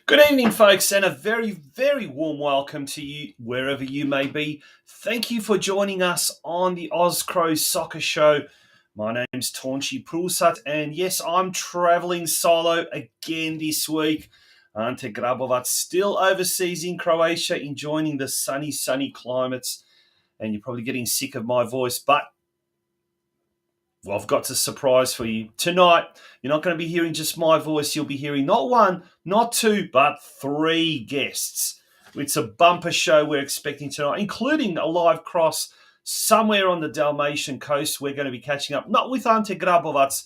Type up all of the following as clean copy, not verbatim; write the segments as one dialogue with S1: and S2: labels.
S1: Good evening, folks, and a very, very warm welcome to you wherever you may be. Thank you for joining us on the OZCRO Soccer Show. My name's Tonchi Prusat, and yes, I'm travelling solo again this week. Ante Grabovac still overseas in Croatia, enjoying the sunny climates, and you're probably getting sick of my voice, but well, I've got a surprise for you. Tonight, you're not going to be hearing just my voice. You'll be hearing not one, not two, but three guests. It's a bumper show we're expecting tonight, including a live cross somewhere on the Dalmatian coast. We're going to be catching up, not with Ante Grabovac,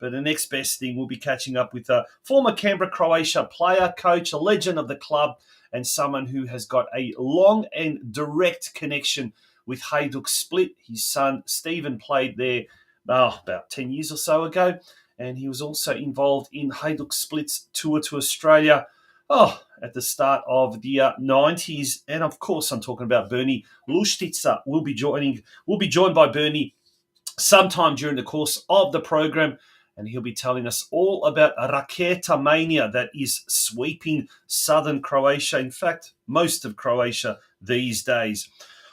S1: but the next best thing, we'll be catching up with a former Canberra Croatia player, coach, a legend of the club, and someone who has got a long and direct connection with Hajduk Split. His son, Stephen, played there about 10 years or so ago, and he was also involved in Hajduk Split's tour to Australia at the start of the 90s. And of course, I'm talking about BERNIE LUSTICA. We'll be joined by Bernie sometime during the course of the program, and he'll be telling us all about Rakiticmania that is sweeping southern Croatia, in fact, most of Croatia these days.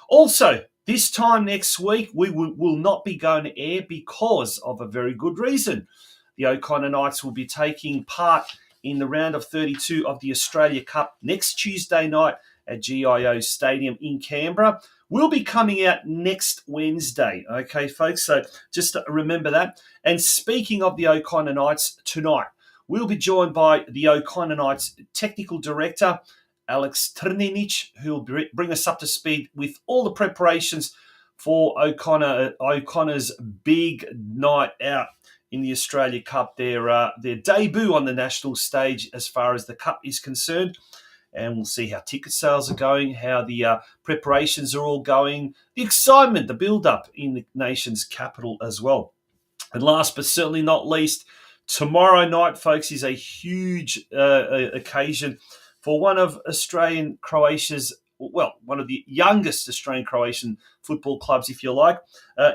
S1: Also, this time next week, we will not be going to air because of a very good reason. The O'Connor Knights will be taking part in the round of 32 of the Australia Cup next Tuesday night at GIO Stadium in Canberra. We'll be coming out next Wednesday, okay, folks? So just remember that. And speaking of the O'Connor Knights, tonight, we'll be joined by the O'Connor Knights Technical Director, ALEKS TRNINIC, who will bring us up to speed with all the preparations for O'Connor's big night out in the Australia Cup, their debut on the national stage as far as the Cup is concerned. And we'll see how ticket sales are going, how the preparations are all going, the excitement, the build-up in the nation's capital as well. And last but certainly not least, tomorrow night, folks, is a huge occasion for one of Australian Croatia's, one of the youngest Australian Croatian football clubs, if you like,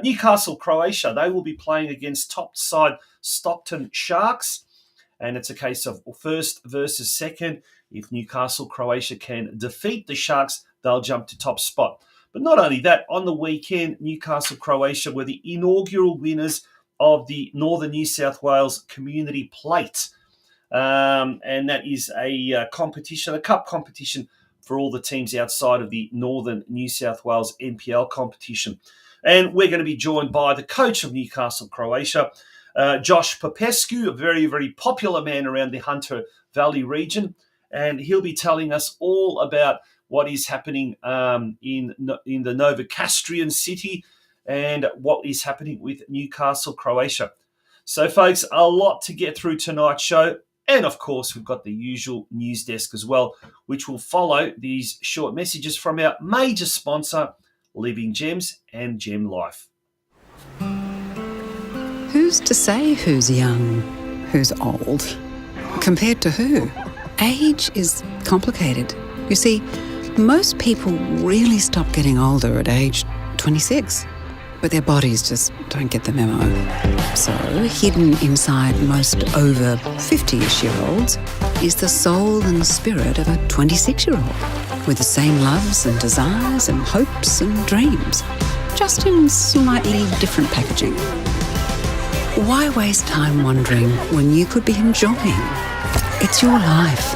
S1: Newcastle Croatia. They will be playing against top side Stockton Sharks, and it's a case of first versus second. If Newcastle Croatia can defeat the Sharks, they'll jump to top spot. But not only that, on the weekend, Newcastle Croatia were the inaugural winners of the Northern New South Wales Community Plate. And that is a competition, a cup competition for all the teams outside of the Northern New South Wales NPL competition. And we're going to be joined by the coach of Newcastle Croatia, JOSH POPESCU, a very, very popular man around the Hunter Valley region. And he'll be telling us all about what is happening in the Novocastrian city and what is happening with Newcastle Croatia. So, folks, a lot to get through tonight's show. And, of course, we've got the usual news desk as well, which will follow these short messages from our major sponsor, Living Gems and Gem Life.
S2: Who's to say who's young, who's old? Compared to who? Age is complicated. You see, most people really stop getting older at age 26. But their bodies just don't get the memo. So, hidden inside most over 50-ish-year-olds is the soul and spirit of a 26-year-old with the same loves and desires and hopes and dreams, just in slightly different packaging. Why waste time wondering when you could be enjoying? It's your life,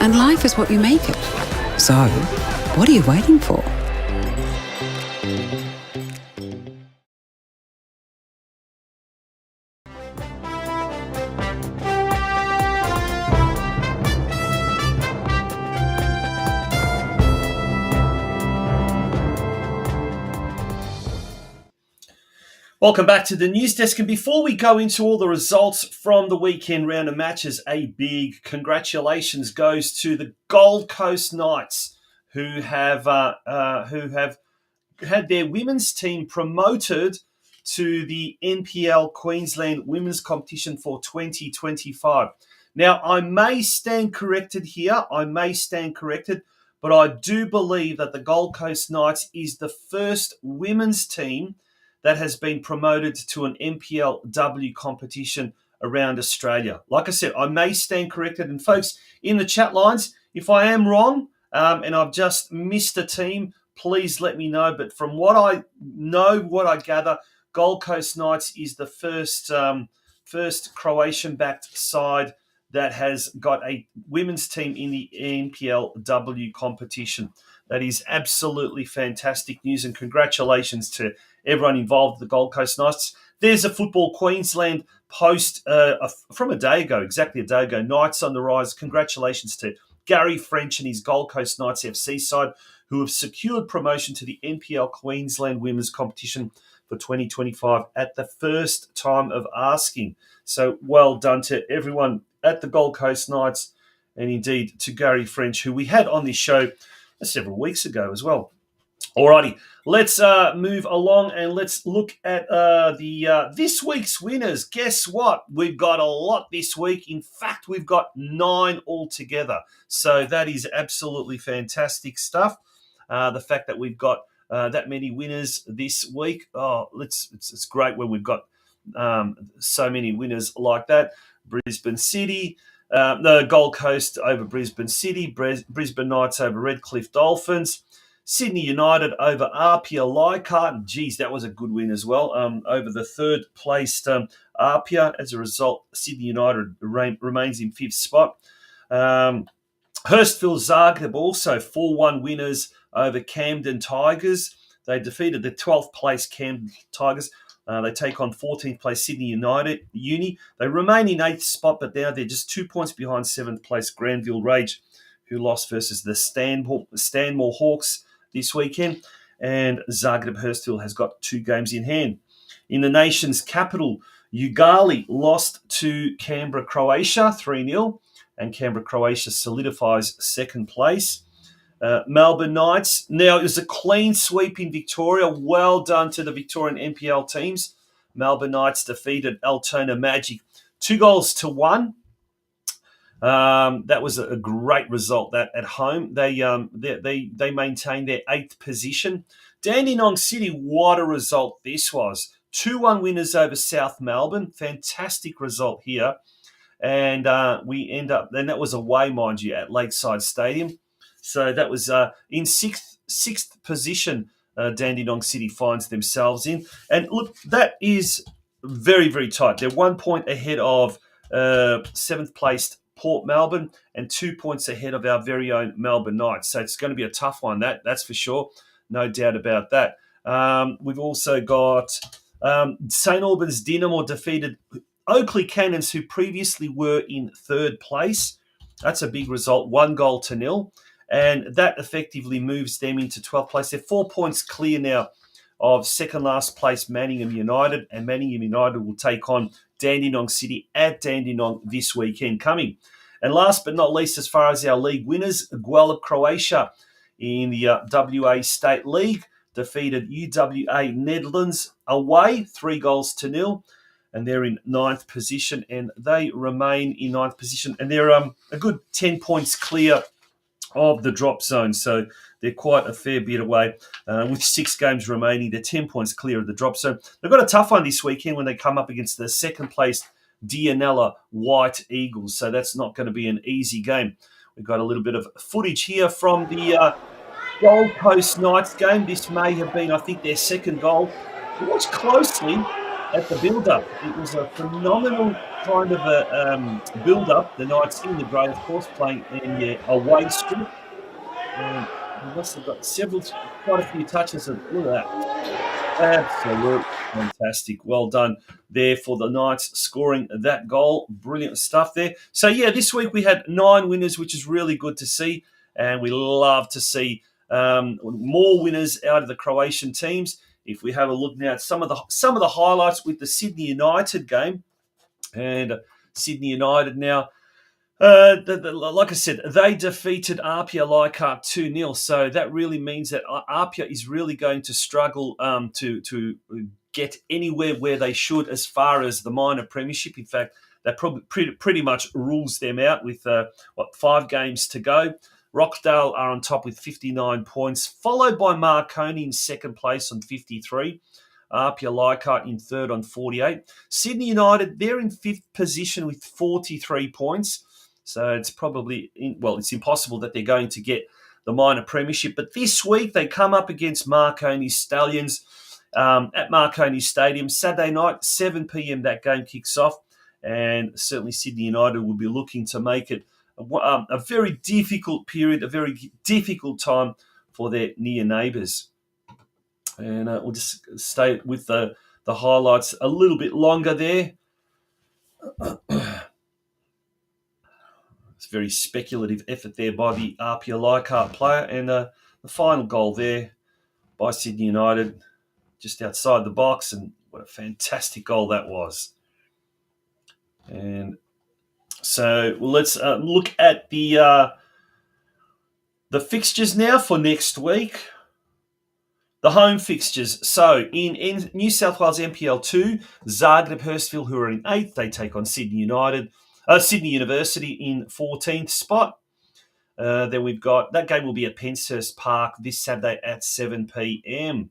S2: and life is what you make it. So, what are you waiting for?
S1: Welcome back to the news desk. And before we go into all the results from the weekend round of matches, a big congratulations goes to the Gold Coast Knights, who have had their women's team promoted to the NPL Queensland Women's Competition for 2025. Now, I may stand corrected here. But I do believe that the Gold Coast Knights is the first women's team that has been promoted to an NPLW competition around Australia. Like I said, I may stand corrected. And folks, in the chat lines, if I am wrong and I've just missed a team, please let me know. But from what I know, what I gather, Gold Coast Knights is the first Croatian-backed side that has got a women's team in the NPLW competition. That is absolutely fantastic news, and congratulations to everyone involved with the Gold Coast Knights. There's a Football Queensland post from exactly a day ago. Knights on the rise. Congratulations to Gary French and his Gold Coast Knights FC side, who have secured promotion to the NPL Queensland Women's Competition for 2025 at the first time of asking. So well done to everyone at the Gold Coast Knights, and indeed to Gary French, who we had on this show several weeks ago as well. Alrighty, let's move along and let's look at this week's winners. Guess what? We've got a lot this week. In fact, we've got 9 altogether. So that is absolutely fantastic stuff. The fact that we've got that many winners this week, it's great when we've got so many winners like that. Brisbane City, the Gold Coast over Brisbane City, Brisbane Knights over Redcliffe Dolphins, Sydney United over Apia Leichhardt. Geez, that was a good win as well, over the third-placed Apia. As a result, Sydney United remains in 5th spot. Hurstville Zagreb also 4-1 winners over Camden Tigers. They defeated the 12th place Camden Tigers. They take on 14th place Sydney United Uni. They remain in 8th spot, but now they're just 2 points behind 7th place Granville Rage, who lost versus the Stanmore Hawks this weekend. And Zagreb Hurstville has got 2 games in hand. In the nation's capital, Ugali lost to Canberra Croatia 3-0, and Canberra Croatia solidifies 2nd place. Melbourne Knights. Now, it was a clean sweep in Victoria. Well done to the Victorian NPL teams. Melbourne Knights defeated Altona Magic 2-1. That was a great result. That at home, they maintained their 8th position. Dandenong City, what a result this was! 2-1 winners over South Melbourne. Fantastic result here, and we end up. Then that was away, mind you, at Lakeside Stadium. So that was in sixth position. Dandenong City finds themselves in, and look, that is very, very tight. They're 1 point ahead of 7th placed Port Melbourne and 2 points ahead of our very own Melbourne Knights. So it's going to be a tough one. That's for sure, no doubt about that. We've also got St Albans Dynamo defeated Oakley Cannons, who previously were in 3rd place. That's a big result, 1-0. And that effectively moves them into 12th place. They're 4 points clear now of second-last place Manningham United, and Manningham United will take on Dandenong City at Dandenong this weekend coming. And last but not least, as far as our league winners, Guelph Croatia in the WA State League defeated UWA Netherlands away 3-0, and they're in 9th position, and they remain in 9th position, and they're a good 10 points clear of the drop zone. So they're quite a fair bit away. With 6 games remaining, they're 10 points clear of the drop zone. They've got a tough one this weekend when they come up against the 2nd place Dianella White Eagles. So that's not going to be an easy game. We've got a little bit of footage here from the Gold Coast Knights game. This may have been, I think, their 2nd goal. Watch closely at the build-up. It was a phenomenal kind of a build-up. The Knights in the grey, of course, playing in the away strip. And they must have got quite a few touches. Look at that. Absolutely fantastic. Well done there for the Knights scoring that goal. Brilliant stuff there. So, yeah, this week we had 9 winners, which is really good to see. And we love to see more winners out of the Croatian teams. if we have a look now at some of the highlights with the Sydney United game, and Sydney United now, like I said, they defeated Apia Leichhardt 2-0. So that really means that Apia is really going to struggle to get anywhere where they should as far as the minor premiership. In fact, that probably pretty much rules them out with 5 games to go. Rockdale are on top with 59 points, followed by Marconi in second place on 53. Apia Leichhardt in third on 48. Sydney United, they're in fifth position with 43 points. So it's probably, it's impossible that they're going to get the minor premiership. But this week they come up against Marconi Stallions at Marconi Stadium. Saturday night, 7 p.m. that game kicks off. And certainly Sydney United will be looking to make it a very difficult period, a very difficult time for their near neighbours. And we'll just stay with the highlights a little bit longer there. It's a very speculative effort there by the Apia Leichhardt player. And the final goal there by Sydney United, just outside the box. And what a fantastic goal that was. And so let's look at the fixtures now for next week. The home fixtures. So in New South Wales NPL 2, Zagreb Hurstville, who are in 8th, they take on Sydney University in 14th spot. Then we've got, that game will be at Penshurst Park this Saturday at 7 p.m.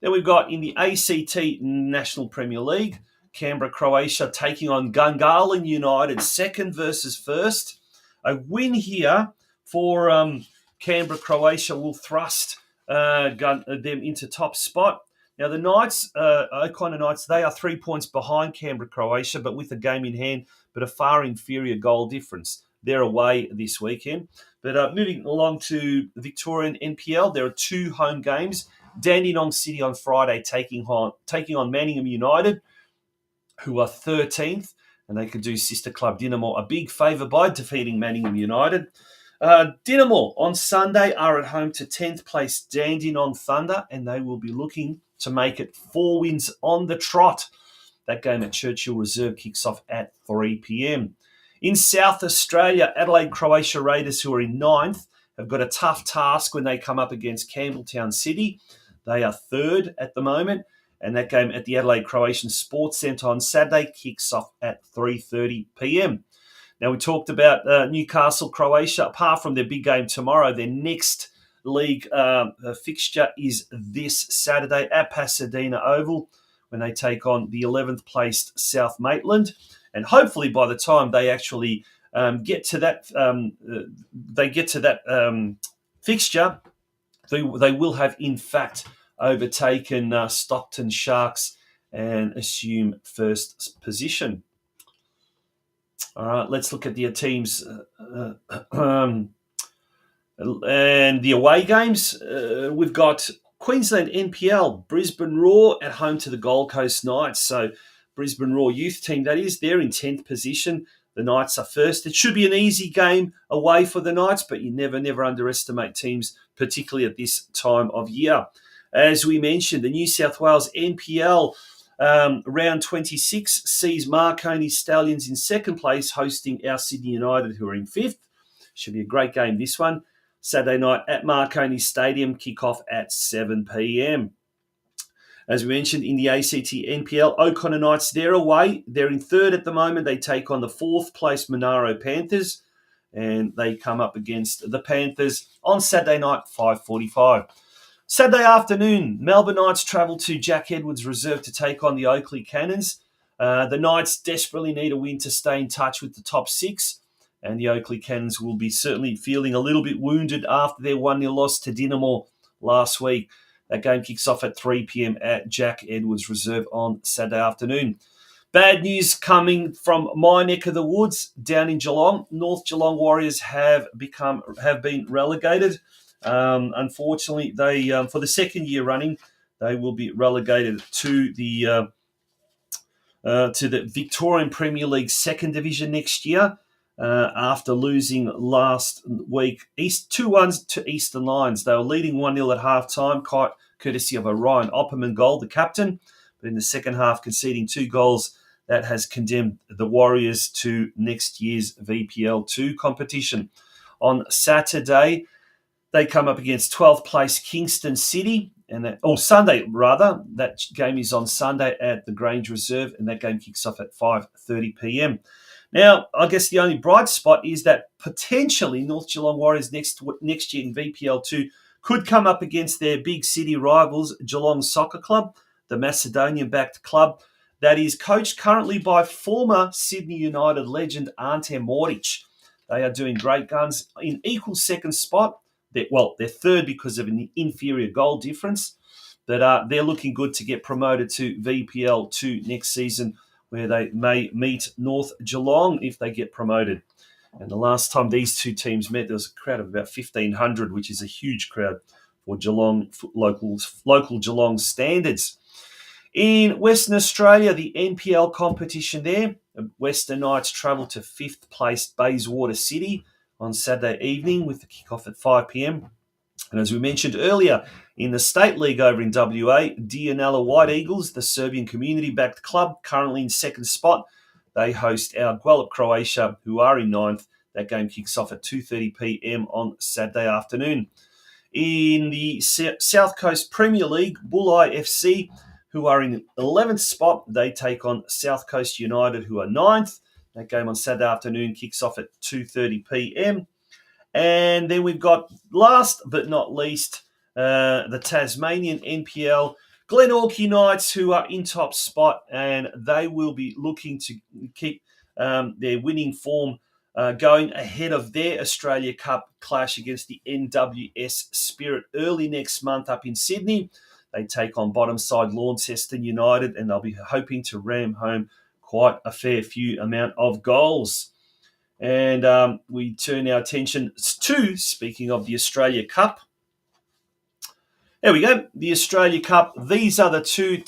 S1: Then we've got in the ACT National Premier League, Canberra Croatia taking on Gungahlin United, second versus first. A win here for Canberra Croatia will thrust them into top spot. Now the Knights, O'Connor Knights, they are 3 points behind Canberra Croatia, but with a game in hand, but a far inferior goal difference. They're away this weekend. But moving along to the Victorian NPL, there are 2 home games. Dandenong City on Friday taking on Manningham United, who are 13th, and they could do sister club Dinamo a big favour by defeating Manningham United. Dinamo on Sunday are at home to 10th place Dandenong Thunder, and they will be looking to make it 4 wins on the trot. That game at Churchill Reserve kicks off at 3 p.m. In South Australia, Adelaide Croatia Raiders, who are in 9th, have got a tough task when they come up against Campbelltown City. They are 3rd at the moment. And that game at the Adelaide Croatian Sports Centre on Saturday kicks off at 3:30 p.m. Now, we talked about Newcastle Croatia. Apart from their big game tomorrow, their next league fixture is this Saturday at Pasadena Oval when they take on the 11th placed South Maitland. And hopefully by the time they actually get to that fixture, they will have, in fact, overtaken Stockton Sharks and assume first position. All right, let's look at the teams and the away games. We've got Queensland NPL, Brisbane Roar at home to the Gold Coast Knights. So Brisbane Roar youth team, that is, they're in 10th position. The Knights are first. It should be an easy game away for the Knights, but you never underestimate teams, particularly at this time of year. As we mentioned, the New South Wales NPL round 26 sees Marconi Stallions in second place hosting our Sydney United, who are in 5th. Should be a great game, this one. Saturday night at Marconi Stadium, kick-off at 7 p.m. As we mentioned, in the ACT NPL, O'Connor Knights, they're away. They're in 3rd at the moment. They take on the 4th place Monaro Panthers, and they come up against the Panthers on Saturday night, 5:45. Saturday afternoon, Melbourne Knights travel to Jack Edwards Reserve to take on the Oakley Cannons. The Knights desperately need a win to stay in touch with the top 6, and the Oakley Cannons will be certainly feeling a little bit wounded after their 1-0 loss to Dinamo last week. That game kicks off at 3 p.m. at Jack Edwards Reserve on Saturday afternoon. Bad news coming from my neck of the woods down in Geelong. North Geelong Warriors have been relegated. Unfortunately, they for the second year running, they will be relegated to the Victorian Premier League Second Division next year after losing last week 2-1 to Eastern Lions. They were leading 1-0 at half time, courtesy of a Ryan Opperman goal, the captain. But in the second half, conceding 2 goals, that has condemned the Warriors to next year's VPL2 competition. On Saturday, they come up against 12th place Kingston City, Sunday rather. That game is on Sunday at the Grange Reserve, and that game kicks off at 5:30 p.m. Now, I guess the only bright spot is that potentially North Geelong Warriors next year in VPL2 could come up against their big city rivals, Geelong Soccer Club, the Macedonian-backed club that is coached currently by former Sydney United legend Ante Mortic. They are doing great guns in equal second spot. They're third because of an inferior goal difference, but they're looking good to get promoted to VPL 2 next season, where they may meet North Geelong if they get promoted. And the last time these two teams met, there was a crowd of about 1,500, which is a huge crowd for Geelong local Geelong standards. In Western Australia, the NPL competition there, Western Knights travel to 5th place Bayswater City on Saturday evening with the kickoff at 5 p.m. And as we mentioned earlier, in the State League over in WA, Dianella White Eagles, the Serbian community-backed club, currently in second spot. They host our Guelph Croatia, who are in 9th. That game kicks off at 2:30 p.m. on Saturday afternoon. In the South Coast Premier League, Bulli FC, who are in 11th spot, they take on South Coast United, who are 9th. That game on Saturday afternoon kicks off at 2:30 p.m. And then we've got, last but not least, the Tasmanian NPL, Glenorchy Knights, who are in top spot, and they will be looking to keep their winning form going ahead of their Australia Cup clash against the NWS Spirit early next month up in Sydney. They take on bottom side Launceston United, and they'll be hoping to ram home quite a fair few amount of goals. And we turn our attention to, speaking of the Australia Cup, there we go, the Australia Cup. These are the two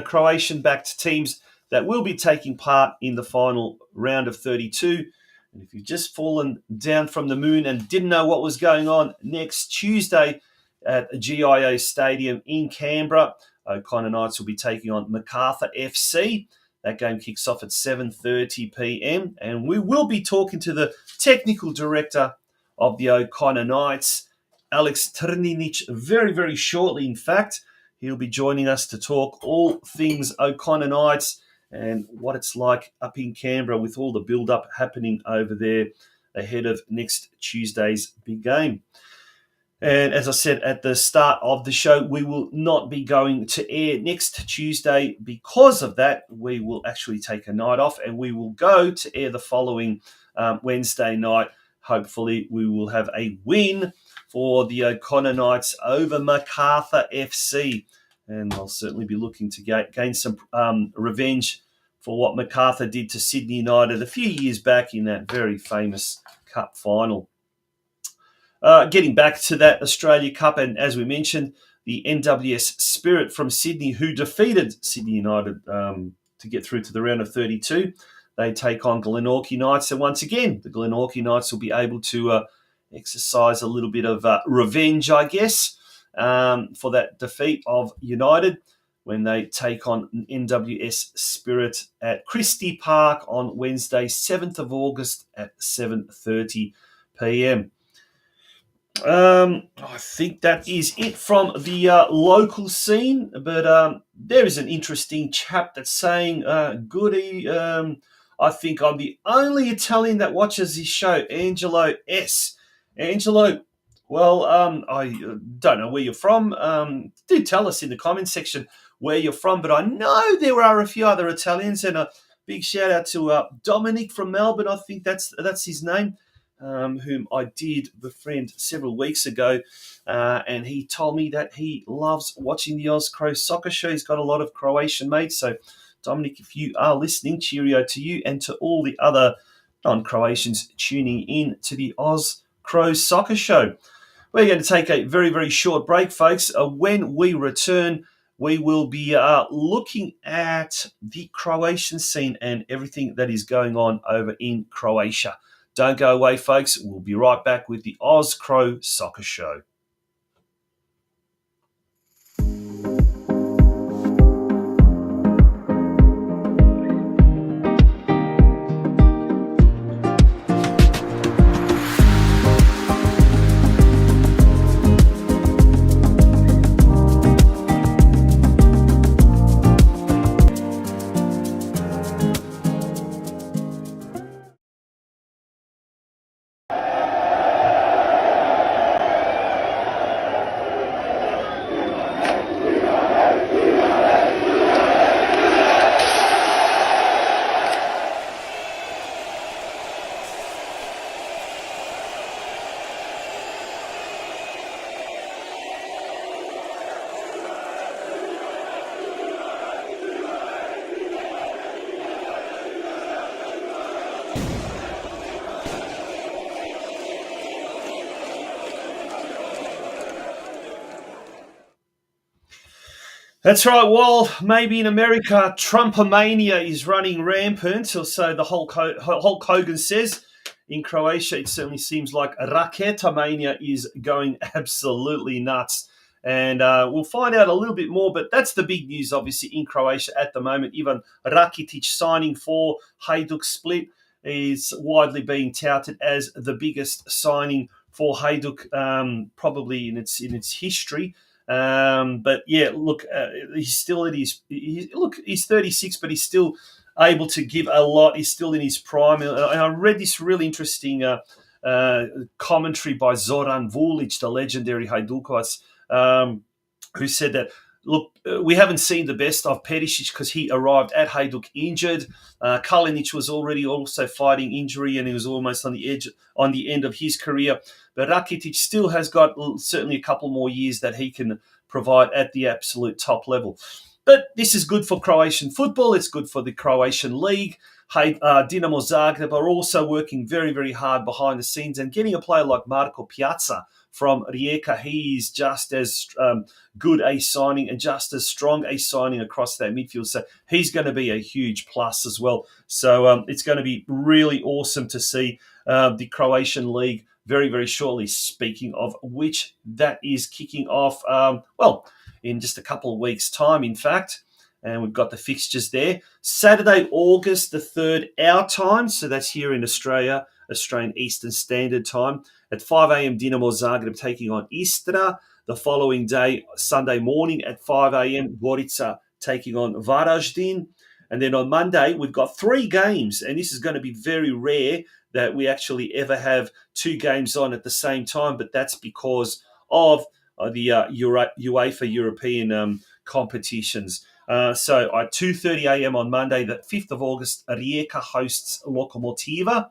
S1: Croatian-backed teams that will be taking part in the final round of 32. And if you've just fallen down from the moon and didn't know what was going on, next Tuesday at GIO Stadium in Canberra, O'Connor Knights will be taking on Macarthur FC. That game kicks off at 7:30 p.m. And we will be talking to the technical director of the O'Connor Knights, ALEKS TRNINIC, very, very shortly. In fact, he'll be joining us to talk all things O'Connor Knights and what it's like up in Canberra with all the build-up happening over there ahead of next Tuesday's big game. And as I said at the start of the show, we will not be going to air next Tuesday. Because of that, we will actually take a night off and we will go to air the following Wednesday night. Hopefully, we will have a win for the O'Connor Knights over Macarthur FC. And I'll certainly be looking to gain some revenge for what Macarthur did to Sydney United a few years back in that very famous cup final. Getting back to that Australia Cup, and as we mentioned, the NWS Spirit from Sydney, who defeated Sydney United to get through to the round of 32, they take on Glenorchy Knights. And once again, the Glenorchy Knights will be able to exercise a little bit of revenge, I guess, for that defeat of United when they take on NWS Spirit at Christie Park on Wednesday, 7th of August at 7:30 p.m. I think that is it from the local scene, but there is an interesting chap that's saying, Goody, I think I'm the only Italian that watches this show, Angelo S. Angelo, well, I don't know where you're from. Do tell us in the comments section where you're from, but I know there are a few other Italians, and a big shout out to Dominic from Melbourne. I think that's his name. Whom I did befriend several weeks ago, and he told me that he loves watching the OZCRO soccer show. He's got a lot of Croatian mates. So, Dominic, if you are listening, cheerio to you and to all the other non-Croatians tuning in to the OZCRO soccer show. We're going to take a very, very short break, folks. When we return, we will be looking at the Croatian scene and everything that is going on over in Croatia. Don't go away, folks. We'll be right back with the OZCRO Soccer Show. That's right. Well, maybe in America, Trumpomania is running rampant, or so the Hulk Hogan says. In Croatia, it certainly seems like Rakiticmania is going absolutely nuts. And we'll find out a little bit more, but that's the big news, obviously, in Croatia at the moment. Even Rakitic signing for Hajduk Split is widely being touted as the biggest signing for Hajduk, probably in its history. But yeah, look, he's still at his. He's 36, but he's still able to give a lot. He's still in his prime. And I read this really interesting commentary by Zoran Vulic, the legendary Hajdukovac, who said that, look, we haven't seen the best of Perisic because he arrived at Hajduk injured. Kalinic was already also fighting injury, and he was almost on the end of his career. But Rakitic still has got certainly a couple more years that he can provide at the absolute top level. But this is good for Croatian football. It's good for the Croatian league. Dinamo Zagreb are also working very, very hard behind the scenes, and getting a player like Marko Piazza from Rijeka, he is just as good a signing and just as strong a signing across that midfield. So he's going to be a huge plus as well. So it's going to be really awesome to see the Croatian league very, very shortly. Speaking of which, that is kicking off, in just a couple of weeks' time, in fact. And we've got the fixtures there. Saturday, August the 3rd, our time. So that's here in Australia, Australian Eastern Standard Time. At 5 a.m, Dinamo Zagreb taking on Istra. The following day, Sunday morning at 5 a.m, Gorica taking on Varaždin. And then on Monday, we've got 3 games. And this is going to be very rare that we actually ever have 2 games on at the same time. But that's because of the UEFA European competitions. So at 2:30 a.m. on Monday, the 5th of August, Rijeka hosts Lokomotiva.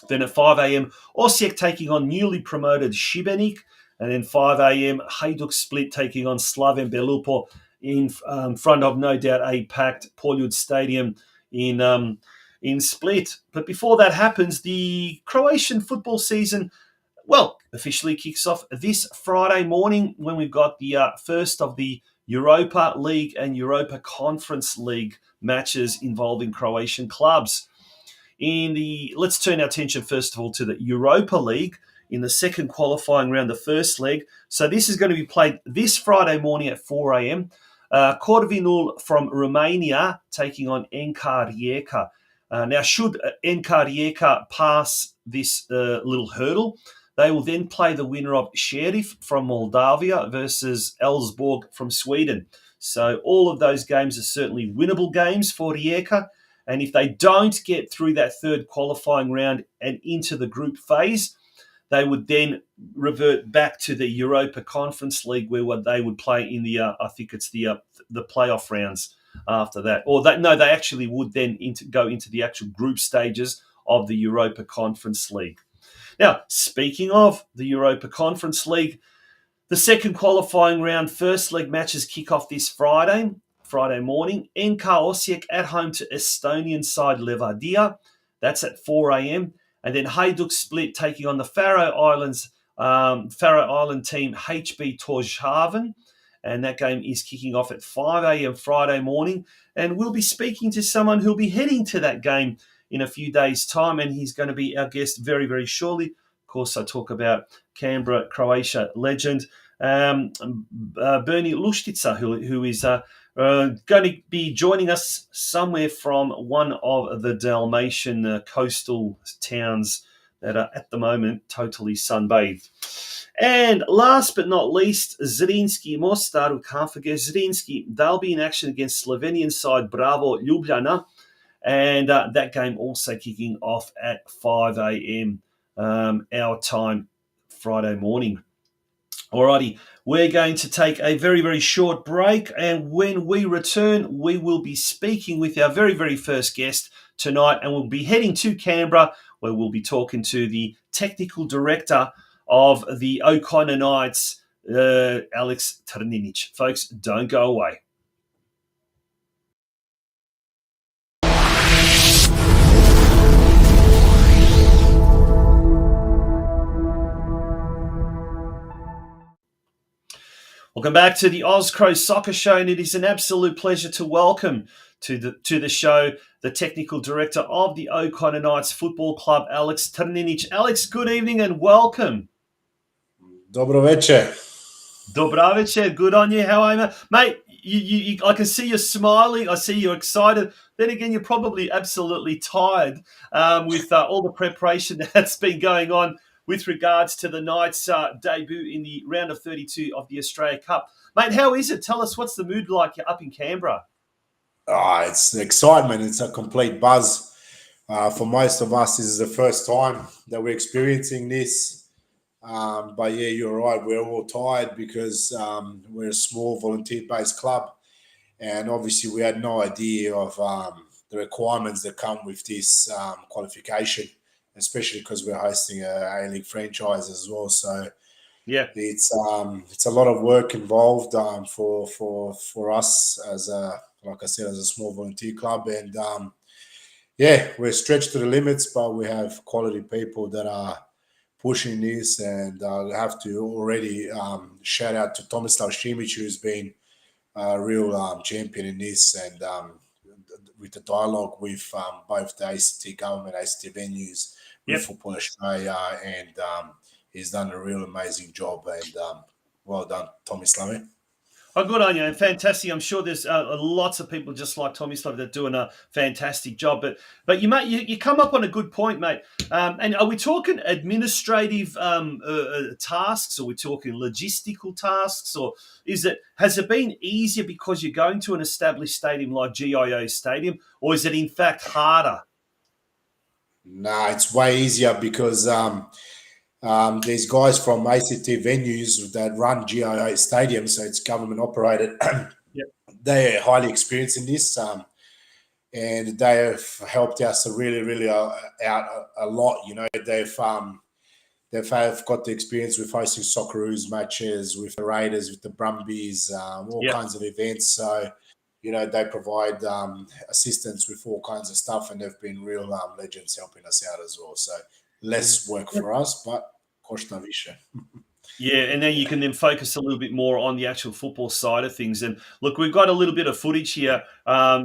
S1: Then at 5 a.m, Osijek taking on newly promoted Šibenik. And then 5 a.m, Hajduk Split taking on Slaven Belupo in front of, no doubt, a packed Poljana Stadium in Split. But before that happens, the Croatian football season, officially kicks off this Friday morning when we've got the first of the Europa League and Europa Conference League matches involving Croatian clubs. Let's turn our attention first of all to the Europa League in the second qualifying round, the first leg. So this is going to be played this Friday morning at 4 a.m. Corvinul from Romania taking on NK Rijeka. Now, should NK Rijeka pass this little hurdle, they will then play the winner of Sheriff from Moldavia versus Elfsborg from Sweden. So all of those games are certainly winnable games for Rijeka. And if they don't get through that third qualifying round and into the group phase, they would then revert back to the Europa Conference League, where they would play in the, I think it's the playoff rounds after that. They actually would then go into the actual group stages of the Europa Conference League. Now, speaking of the Europa Conference League, the second qualifying round first leg matches kick off this Friday morning. NK Osijek at home to Estonian side Levadia. That's at 4 a.m. And then Hajduk Split taking on the Faroe Island team HB Torshavn. And that game is kicking off at 5 a.m. Friday morning. And we'll be speaking to someone who'll be heading to that game in a few days' time, and he's going to be our guest very, very shortly. Of course, I talk about Canberra Croatia legend BERNIE LUSTICA, who is going to be joining us somewhere from one of the Dalmatian coastal towns that are at the moment totally sunbathed. And last but not least, Zrinski Mostar, we can't forget Zrinski. They'll be in action against Slovenian side Bravo Ljubljana. And that game also kicking off at 5 a.m. Our time Friday morning. Alrighty, we're going to take a very, very short break. And when we return, we will be speaking with our very, very first guest tonight. And we'll be heading to Canberra, where we'll be talking to the technical director of the O'Connor Knights, ALEKS TRNINIC. Folks, don't go away. Welcome back to the OZCRO Soccer Show, and it is an absolute pleasure to welcome to the show the technical director of the O'Connor Knights Football Club, ALEKS TRNINIC. ALEKS, good evening and welcome.
S3: Dobro večer.
S1: Dobro večer, good on you. How are you, mate? You, I can see you're smiling. I see you're excited. Then again, you're probably absolutely tired with all the preparation that's been going on with regards to the Knights' debut in the round of 32 of the Australia Cup. Mate, how is it? Tell us, what's the mood like up in Canberra?
S3: It's the excitement. It's a complete buzz. For most of us, this is the first time that we're experiencing this. But yeah, you're right. We're all tired because we're a small volunteer-based club. And obviously we had no idea of the requirements that come with this qualification, especially because we're hosting a A-League franchise as well. So yeah, it's a lot of work involved for us as like I said, as a small volunteer club. And yeah, we're stretched to the limits, but we have quality people that are pushing this. And I have to already shout out to Tomislav Šimić, who's been a real champion in this, and with the dialogue with both the ACT government, ACT venues, with Football Australia, and he's done a real amazing job. And well done, Tomislav.
S1: Oh, good on you, and fantastic. I'm sure there's lots of people just like Tomislav that are doing a fantastic job. But you come up on a good point, mate. And are we talking administrative tasks, or are we talking logistical tasks, or has it been easier because you're going to an established stadium like GIO Stadium, or is it in fact harder?
S3: Nah, it's way easier because there's guys from ACT venues that run GIO Stadium, so it's government operated. They are highly experienced in this, and they have helped us really out a lot. You know, they've got the experience with hosting Socceroos matches, with the Raiders, with the Brumbies, all kinds of events. So, you know, they provide assistance with all kinds of stuff, and they've been real legends helping us out as well. So less work for us, but košta više.
S1: Yeah, and then you can then focus a little bit more on the actual football side of things. And look, we've got a little bit of footage here.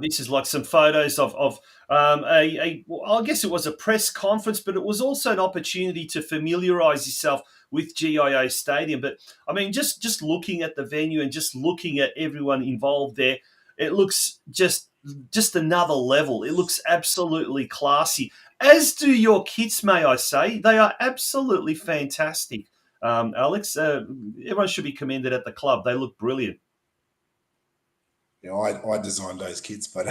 S1: This is like some photos of I guess it was a press conference, but it was also an opportunity to familiarise yourself with GIO Stadium. But I mean, just looking at the venue and just looking at everyone involved there, it looks just another level. It looks absolutely classy, as do your kits, may I say. They are absolutely fantastic. ALEKS, everyone should be commended at the club. They look brilliant.
S3: Yeah, I designed those kits, but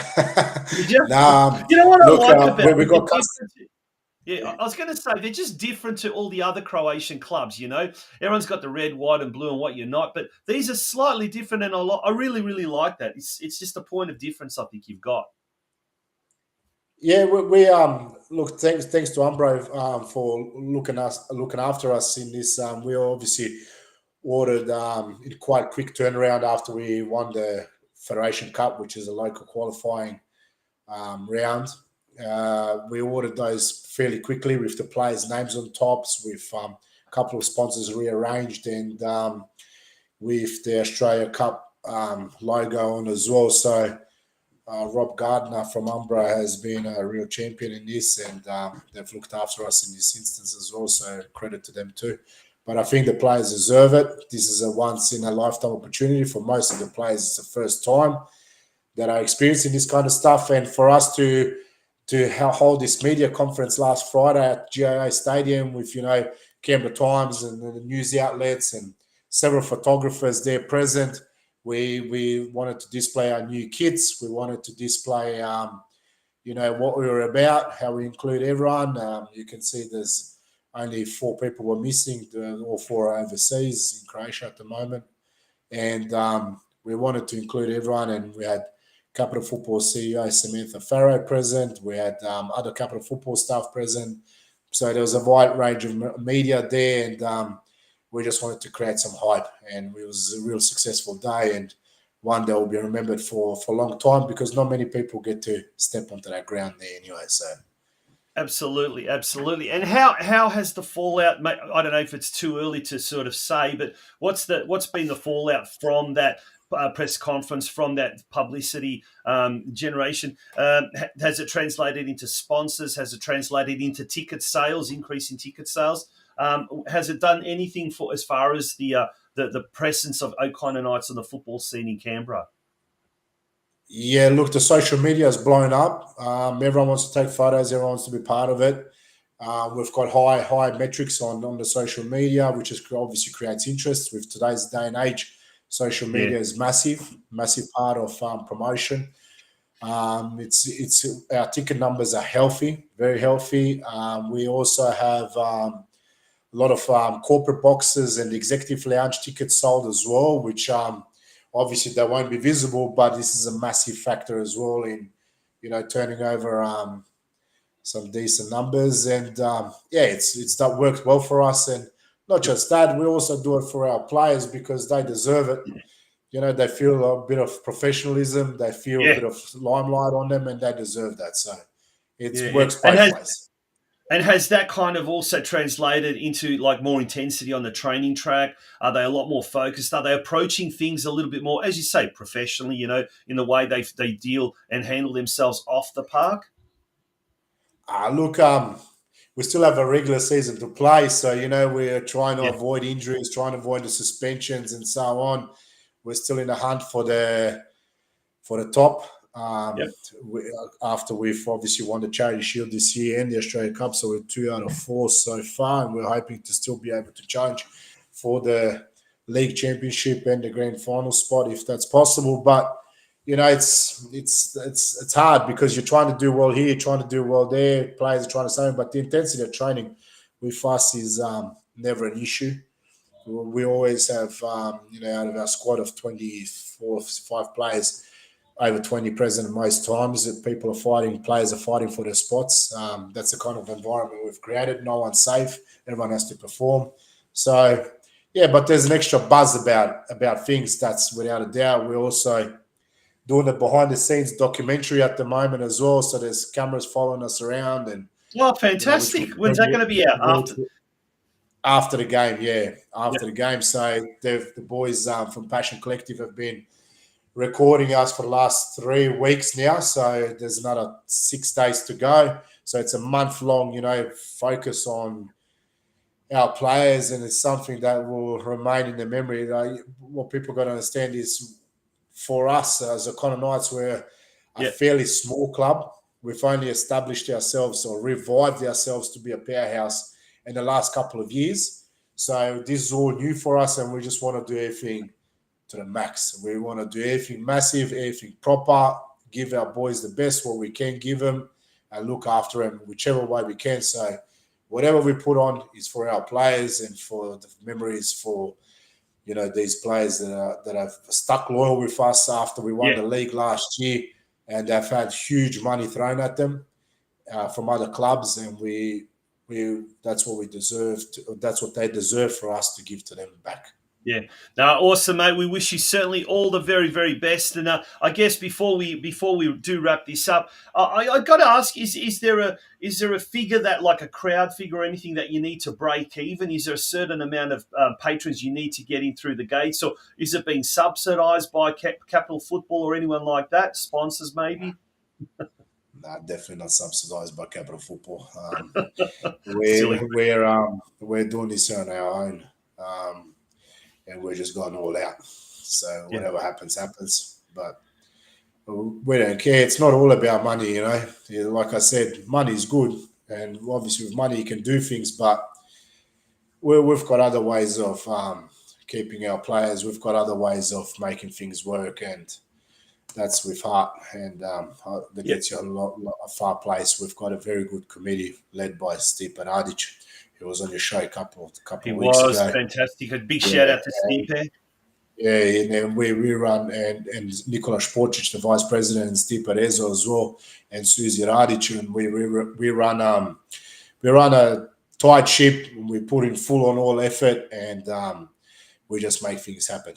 S1: you know what
S3: look,
S1: I like about
S3: we got
S1: yeah, I was going to say they're just different to all the other Croatian clubs. You know, everyone's got the red, white, and blue, and what you're not. But these are slightly different, and I really like that. It's just a point of difference I think you've got.
S3: Yeah, we look. Thanks to Umbro for looking after us in this. We obviously ordered in quite quick turnaround after we won the Federation Cup, which is a local qualifying round. We ordered those fairly quickly with the players' names on tops, with a couple of sponsors rearranged, and with the Australia Cup logo on as well. So Rob Gardner from Umbro has been a real champion in this, and they've looked after us in this instance as well. So credit to them too. But I think the players deserve it. This is a once-in-a-lifetime opportunity for most of the players. It's the first time that are experiencing this kind of stuff, and for us to hold this media conference last Friday at GIO Stadium with, you know, Canberra Times and the news outlets and several photographers there present. We wanted to display our new kits. We wanted to display, you know, what we were about, how we include everyone. You can see there's only 4 people were missing. All 4 are overseas in Croatia at the moment. And we wanted to include everyone, and we had Capital Football CEO Samantha Farrow present. We had other Capital Football staff present. So there was a wide range of media there, and we just wanted to create some hype. And it was a real successful day, and one that will be remembered for a long time, because not many people get to step onto that ground there anyway. So
S1: Absolutely, absolutely. And how has the fallout? I don't know if it's too early to sort of say, but what's been the fallout from that press conference, from that publicity generation? Has it translated into sponsors? Has it translated into ticket sales, increase in ticket sales? Has it done anything for as far as the presence of O'Connor Knights on the football scene in Canberra?
S3: Yeah, look, the social media has blown up. Everyone wants to take photos. Everyone wants to be part of it. We've got high metrics on the social media, which is obviously creates interest. With today's day and age, social media is massive part of promotion. It's our ticket numbers are healthy, very healthy. We also have a lot of corporate boxes and executive lounge tickets sold as well, which obviously they won't be visible, but this is a massive factor as well in, turning over some decent numbers. And it's that works well for us. And not just that, we also do it for our players because they deserve it. They feel a bit of professionalism, they feel a bit of limelight on them, and they deserve that. So it works both ways.
S1: And has that kind of also translated into like more intensity on the training track? Are they a lot more focused? Are they approaching things a little bit more, as you say, professionally, in the way they deal and handle themselves off the park?
S3: Look, we still have a regular season to play. So, we're trying to avoid injuries, trying to avoid the suspensions and so on. We're still in the hunt for the top. After we've obviously won the Charity Shield this year and the Australia Cup, so we're 2 out of 4 so far, and we're hoping to still be able to challenge for the league championship and the grand final spot if that's possible. But it's hard because you're trying to do well here, trying to do well there. Players are trying to say, but the intensity of training with us is never an issue. We always have, out of our squad of 5 players, over 20 present most times. That players are fighting for their spots. That's the kind of environment we've created. No one's safe. Everyone has to perform. So, but there's an extra buzz about things. That's without a doubt. We're also doing the behind-the-scenes documentary at the moment as well. So there's cameras following us around. And
S1: fantastic. When's that going to be out?
S3: After the game, after the game. So the boys from Passion Collective have been recording us for the last 3 weeks now. So there's another 6 days to go. So it's a month-long, focus on our players, and it's something that will remain in the memory. What people got to understand is, for us as O'Connor Knights, we're a fairly small club. We've only established ourselves or revived ourselves to be a powerhouse in the last couple of years. So this is all new for us, and we just want to do everything to the max. We want to do everything massive, everything proper, give our boys the best what we can give them, and look after them whichever way we can. So whatever we put on is for our players and for the memories for these players that have stuck loyal with us after we won the league last year, and they've had huge money thrown at them from other clubs, and we that's what we deserve. That's what they deserve for us to give to them back.
S1: Yeah, no, awesome, mate. We wish you certainly all the very, very best. And I guess before we do wrap this up, I got to ask: is there a figure that, like a crowd figure or anything, that you need to break even? Is there a certain amount of patrons you need to get in through the gates, or is it being subsidised by Capital Football or anyone like that? Sponsors, maybe.
S3: Nah, definitely not subsidised by Capital Football. We're doing this on our own. And we're just going all out. So whatever happens, happens. But we don't care. It's not all about money, Like I said, money is good. And obviously with money you can do things. But we've got other ways of keeping our players. We've got other ways of making things work. And that's with heart. And that gets you a far place. We've got a very good committee led by Stipe Radic. He was on your show a couple of weeks ago. He was
S1: fantastic. A big shout out to Stipe.
S3: Yeah, and then we run, and Nikola Sporčić, the vice president, and Stipe Rezo as well, and Suzy Radic, and we run a tight ship. We put in full on all effort, and we just make things happen.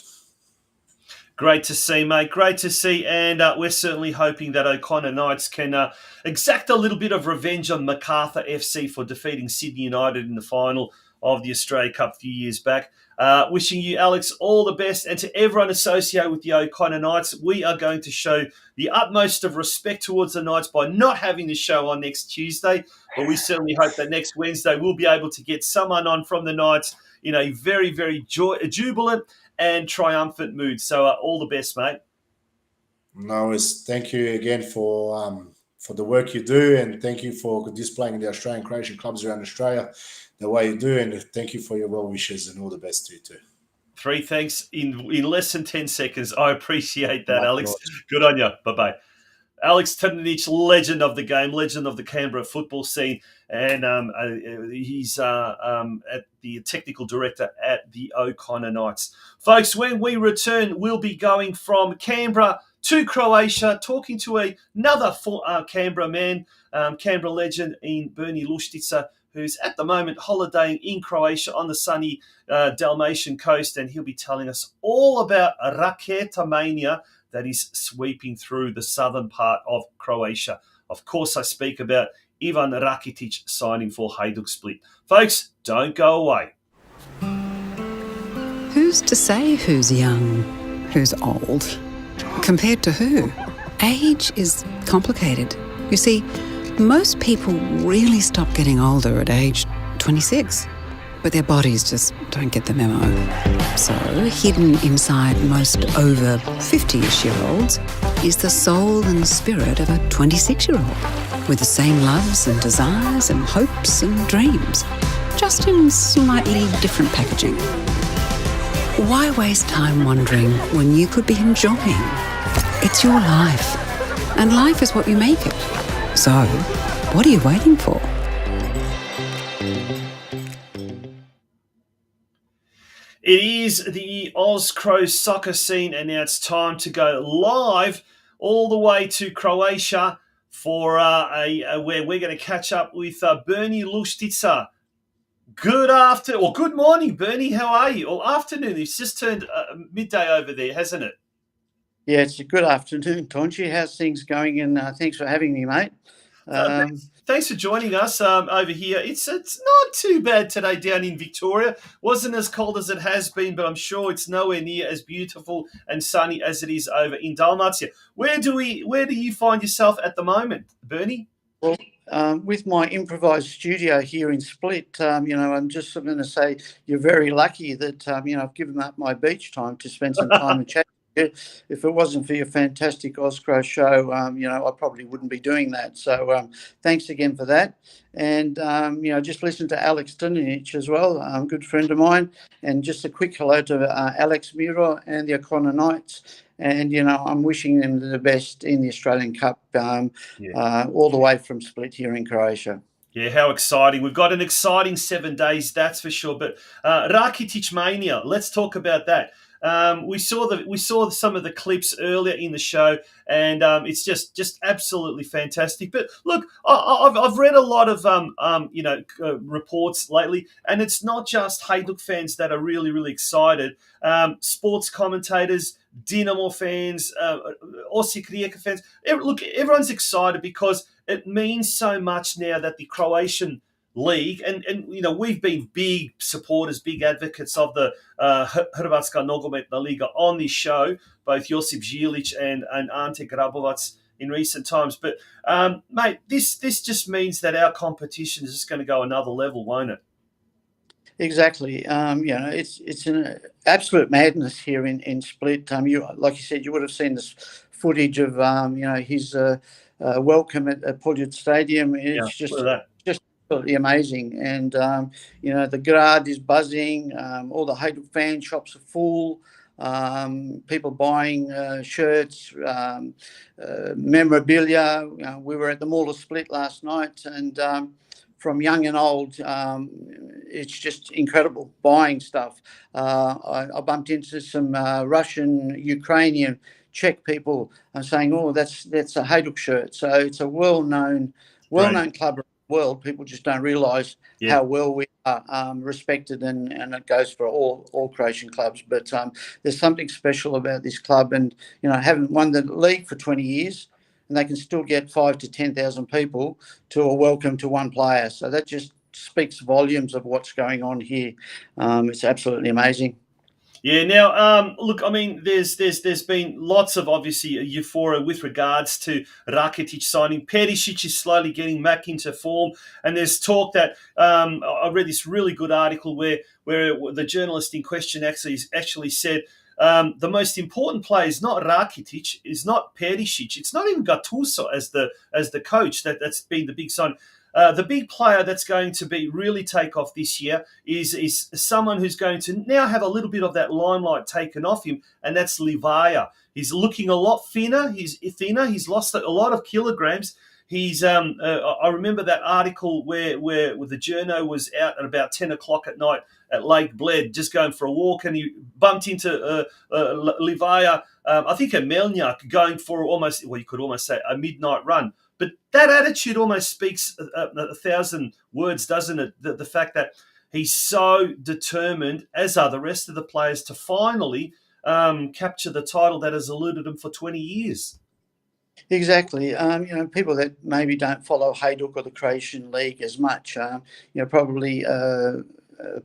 S1: Great to see, mate. Great to see. And we're certainly hoping that O'Connor Knights can exact a little bit of revenge on Macarthur FC for defeating Sydney United in the final of the Australia Cup a few years back. Wishing you, Alex, all the best. And to everyone associated with the O'Connor Knights, we are going to show the utmost of respect towards the Knights by not having the show on next Tuesday. But we certainly hope that next Wednesday we'll be able to get someone on from the Knights in a very, very jubilant and triumphant mood. So all the best, mate.
S3: No, thank you again for the work you do, and thank you for displaying the Australian Croatian clubs around Australia the way you do, and thank you for your well wishes, and all the best to you too.
S1: 3 thanks in less than 10 seconds. I appreciate that, Alex. Good on you. Bye-bye. ALEKS TRNINIC, legend of the game, legend of the Canberra football scene, and he's at the technical director at the O'Connor Knights. Folks, when we return, we'll be going from Canberra to Croatia, talking to another Canberra man, Canberra legend in BERNIE LUSTICA, who's at the moment holidaying in Croatia on the sunny Dalmatian coast, and he'll be telling us all about Rakiticmania that is sweeping through the southern part of Croatia. Of course, I speak about Ivan Rakitic signing for Hajduk Split. Folks, don't go away.
S2: Who's to say who's young, who's old? Compared to who? Age is complicated. You see, most people really stop getting older at age 26. But their bodies just don't get the memo. So, hidden inside most over 50-ish-year-olds is the soul and spirit of a 26-year-old, with the same loves and desires and hopes and dreams, just in slightly different packaging. Why waste time wondering when you could be enjoying? It's your life, and life is what you make it. So, what are you waiting for?
S1: It is the OZCRO soccer scene, and now it's time to go live all the way to Croatia for where we're going to catch up with BERNIE LUSTICA. Good morning, Bernie. How are you? Or afternoon. It's just turned midday over there, hasn't it?
S4: Yeah, it's a good afternoon, Tonchi. How's things going? And thanks for having me, mate.
S1: Thanks for joining us over here. It's not too bad today down in Victoria. Wasn't as cold as it has been, but I'm sure it's nowhere near as beautiful and sunny as it is over in Dalmatia. Where do you find yourself at the moment, Bernie?
S4: Well, with my improvised studio here in Split, I'm just going to say you're very lucky that I've given up my beach time to spend some time and chat. If it wasn't for your fantastic OZCRO show, I probably wouldn't be doing that. So thanks again for that. And, just listen to ALEKS TRNINIC as well, a good friend of mine. And just a quick hello to Alex Miro and the O'Connor Knights. And, I'm wishing them the best in the Australian Cup all the way from Split here in Croatia.
S1: Yeah, how exciting. We've got an exciting 7 days, that's for sure. But Rakiticmania, let's talk about that. We saw some of the clips earlier in the show, and it's just absolutely fantastic. But look, I've read a lot of reports lately, and it's not just Hajduk fans that are really, really excited. Sports commentators, Dinamo fans, OZCRO fans. Look, everyone's excited because it means so much now that the Croatian league, and we've been big supporters, big advocates of the Hrvatska Nogometna Liga on this show, both Josip Žilić and Ante Grabovac in recent times. But mate, this just means that our competition is just going to go another level, won't it?
S4: Exactly. It's an absolute madness here in Split. Like you said, you would have seen this footage of his welcome at Poljana Stadium. It's just absolutely amazing. And the grad is buzzing. All the Hajduk fan shops are full. People buying shirts, memorabilia. We were at the Mall of Split last night, and from young and old, it's just incredible buying stuff. I bumped into some Russian, Ukrainian, Czech people saying, "Oh, that's a Hajduk shirt." So it's a well-known club world. People just don't realise how well we are respected, and it goes for all Croatian clubs. But there's something special about this club, and haven't won the league for 20 years, and they can still get 5,000 to 10,000 people to a welcome to one player. So that just speaks volumes of what's going on here. It's absolutely amazing.
S1: Yeah. Now, look, I mean, there's been lots of obviously euphoria with regards to Rakitic signing. Perisic is slowly getting back into form, and there's talk that I read this really good article where the journalist in question actually said the most important player is not Rakitic, is not Perisic, it's not even Gattuso as the coach that's been the big sign. The big player that's going to be really take off this year is someone who's going to now have a little bit of that limelight taken off him, and that's Livaja. He's looking a lot thinner. He's thinner. He's lost a lot of kilograms. He's I remember that article where the journo was out at about 10 o'clock at night at Lake Bled, just going for a walk, and he bumped into Livaja, I think at Melnjak, going for you could almost say a midnight run. But that attitude almost speaks 1,000 words, doesn't it? The fact that he's so determined, as are the rest of the players, to finally capture the title that has eluded him for 20 years.
S4: Exactly. People that maybe don't follow Hajduk or the Croatian league as much, probably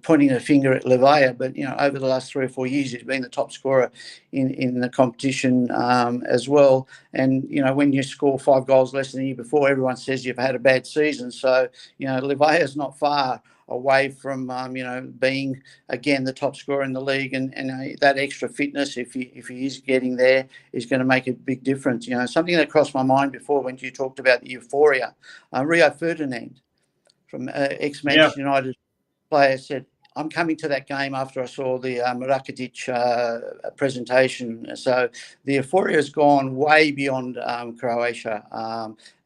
S4: pointing a finger at Livaja, but over the last 3 or 4 years, he's been the top scorer in the competition as well. And when you score 5 goals less than the year before, everyone says you've had a bad season. So Livaja's not far away from being again the top scorer in the league, and that extra fitness, if he is getting there, is going to make a big difference. Something that crossed my mind before when you talked about the euphoria, Rio Ferdinand from ex-Manchester United player said, I'm coming to that game after I saw the Rakitic presentation. So the euphoria has gone way beyond Croatia.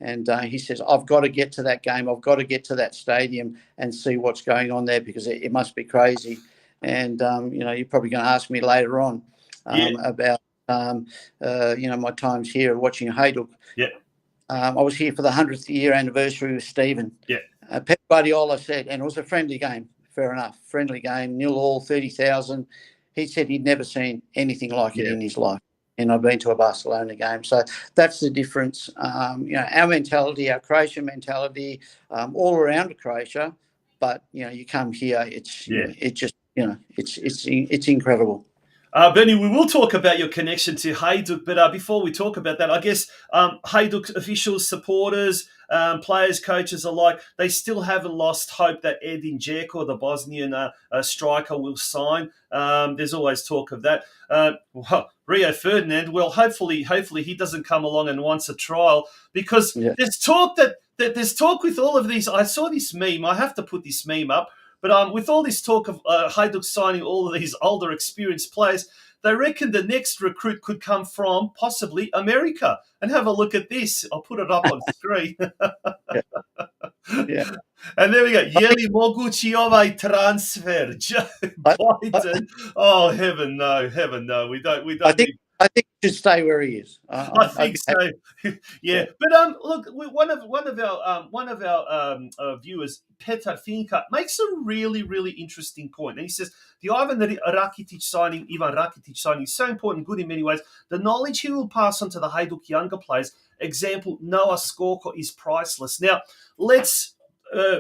S4: And he says, I've got to get to that game. I've got to get to that stadium and see what's going on there, because it must be crazy. And, you're probably going to ask me later on about, my times here watching Hajduk.
S1: Yeah.
S4: I was here for the 100th year anniversary with Stephen.
S1: Yeah.
S4: Pep Guardiola said, and it was a friendly game, fair enough, friendly game, 0-0, 30,000. He said he'd never seen anything like it in his life. And I've been to a Barcelona game. So that's the difference. Our mentality, our Croatian mentality, all around Croatia. But, you come here, it's incredible.
S1: Bernie, we will talk about your connection to Hajduk, but before we talk about that, I guess Hajduk officials, supporters, players, coaches alike, they still haven't lost hope that Edin Dzeko, the Bosnian striker, will sign. There's always talk of that. Rio Ferdinand, well, hopefully he doesn't come along and wants a trial, because there's talk that there's talk with all of these. I saw this meme. I have to put this meme up. But with all this talk of Hajduk signing all of these older, experienced players, they reckon the next recruit could come from possibly America. And have a look at this. I'll put it up on screen.
S4: Yeah.
S1: And there we go. Jeli mogući ovaj transfer? Joe Biden. Oh, heaven no. We don't.
S4: I think he should stay where he is.
S1: I think so. Yeah, but look, one of our viewers, Petar Finka, makes a really interesting point, and he says the Ivan Rakitic signing is so important, good in many ways. The knowledge he will pass on to the Hajduk younger players, example Noah Skorko, is priceless. Now let's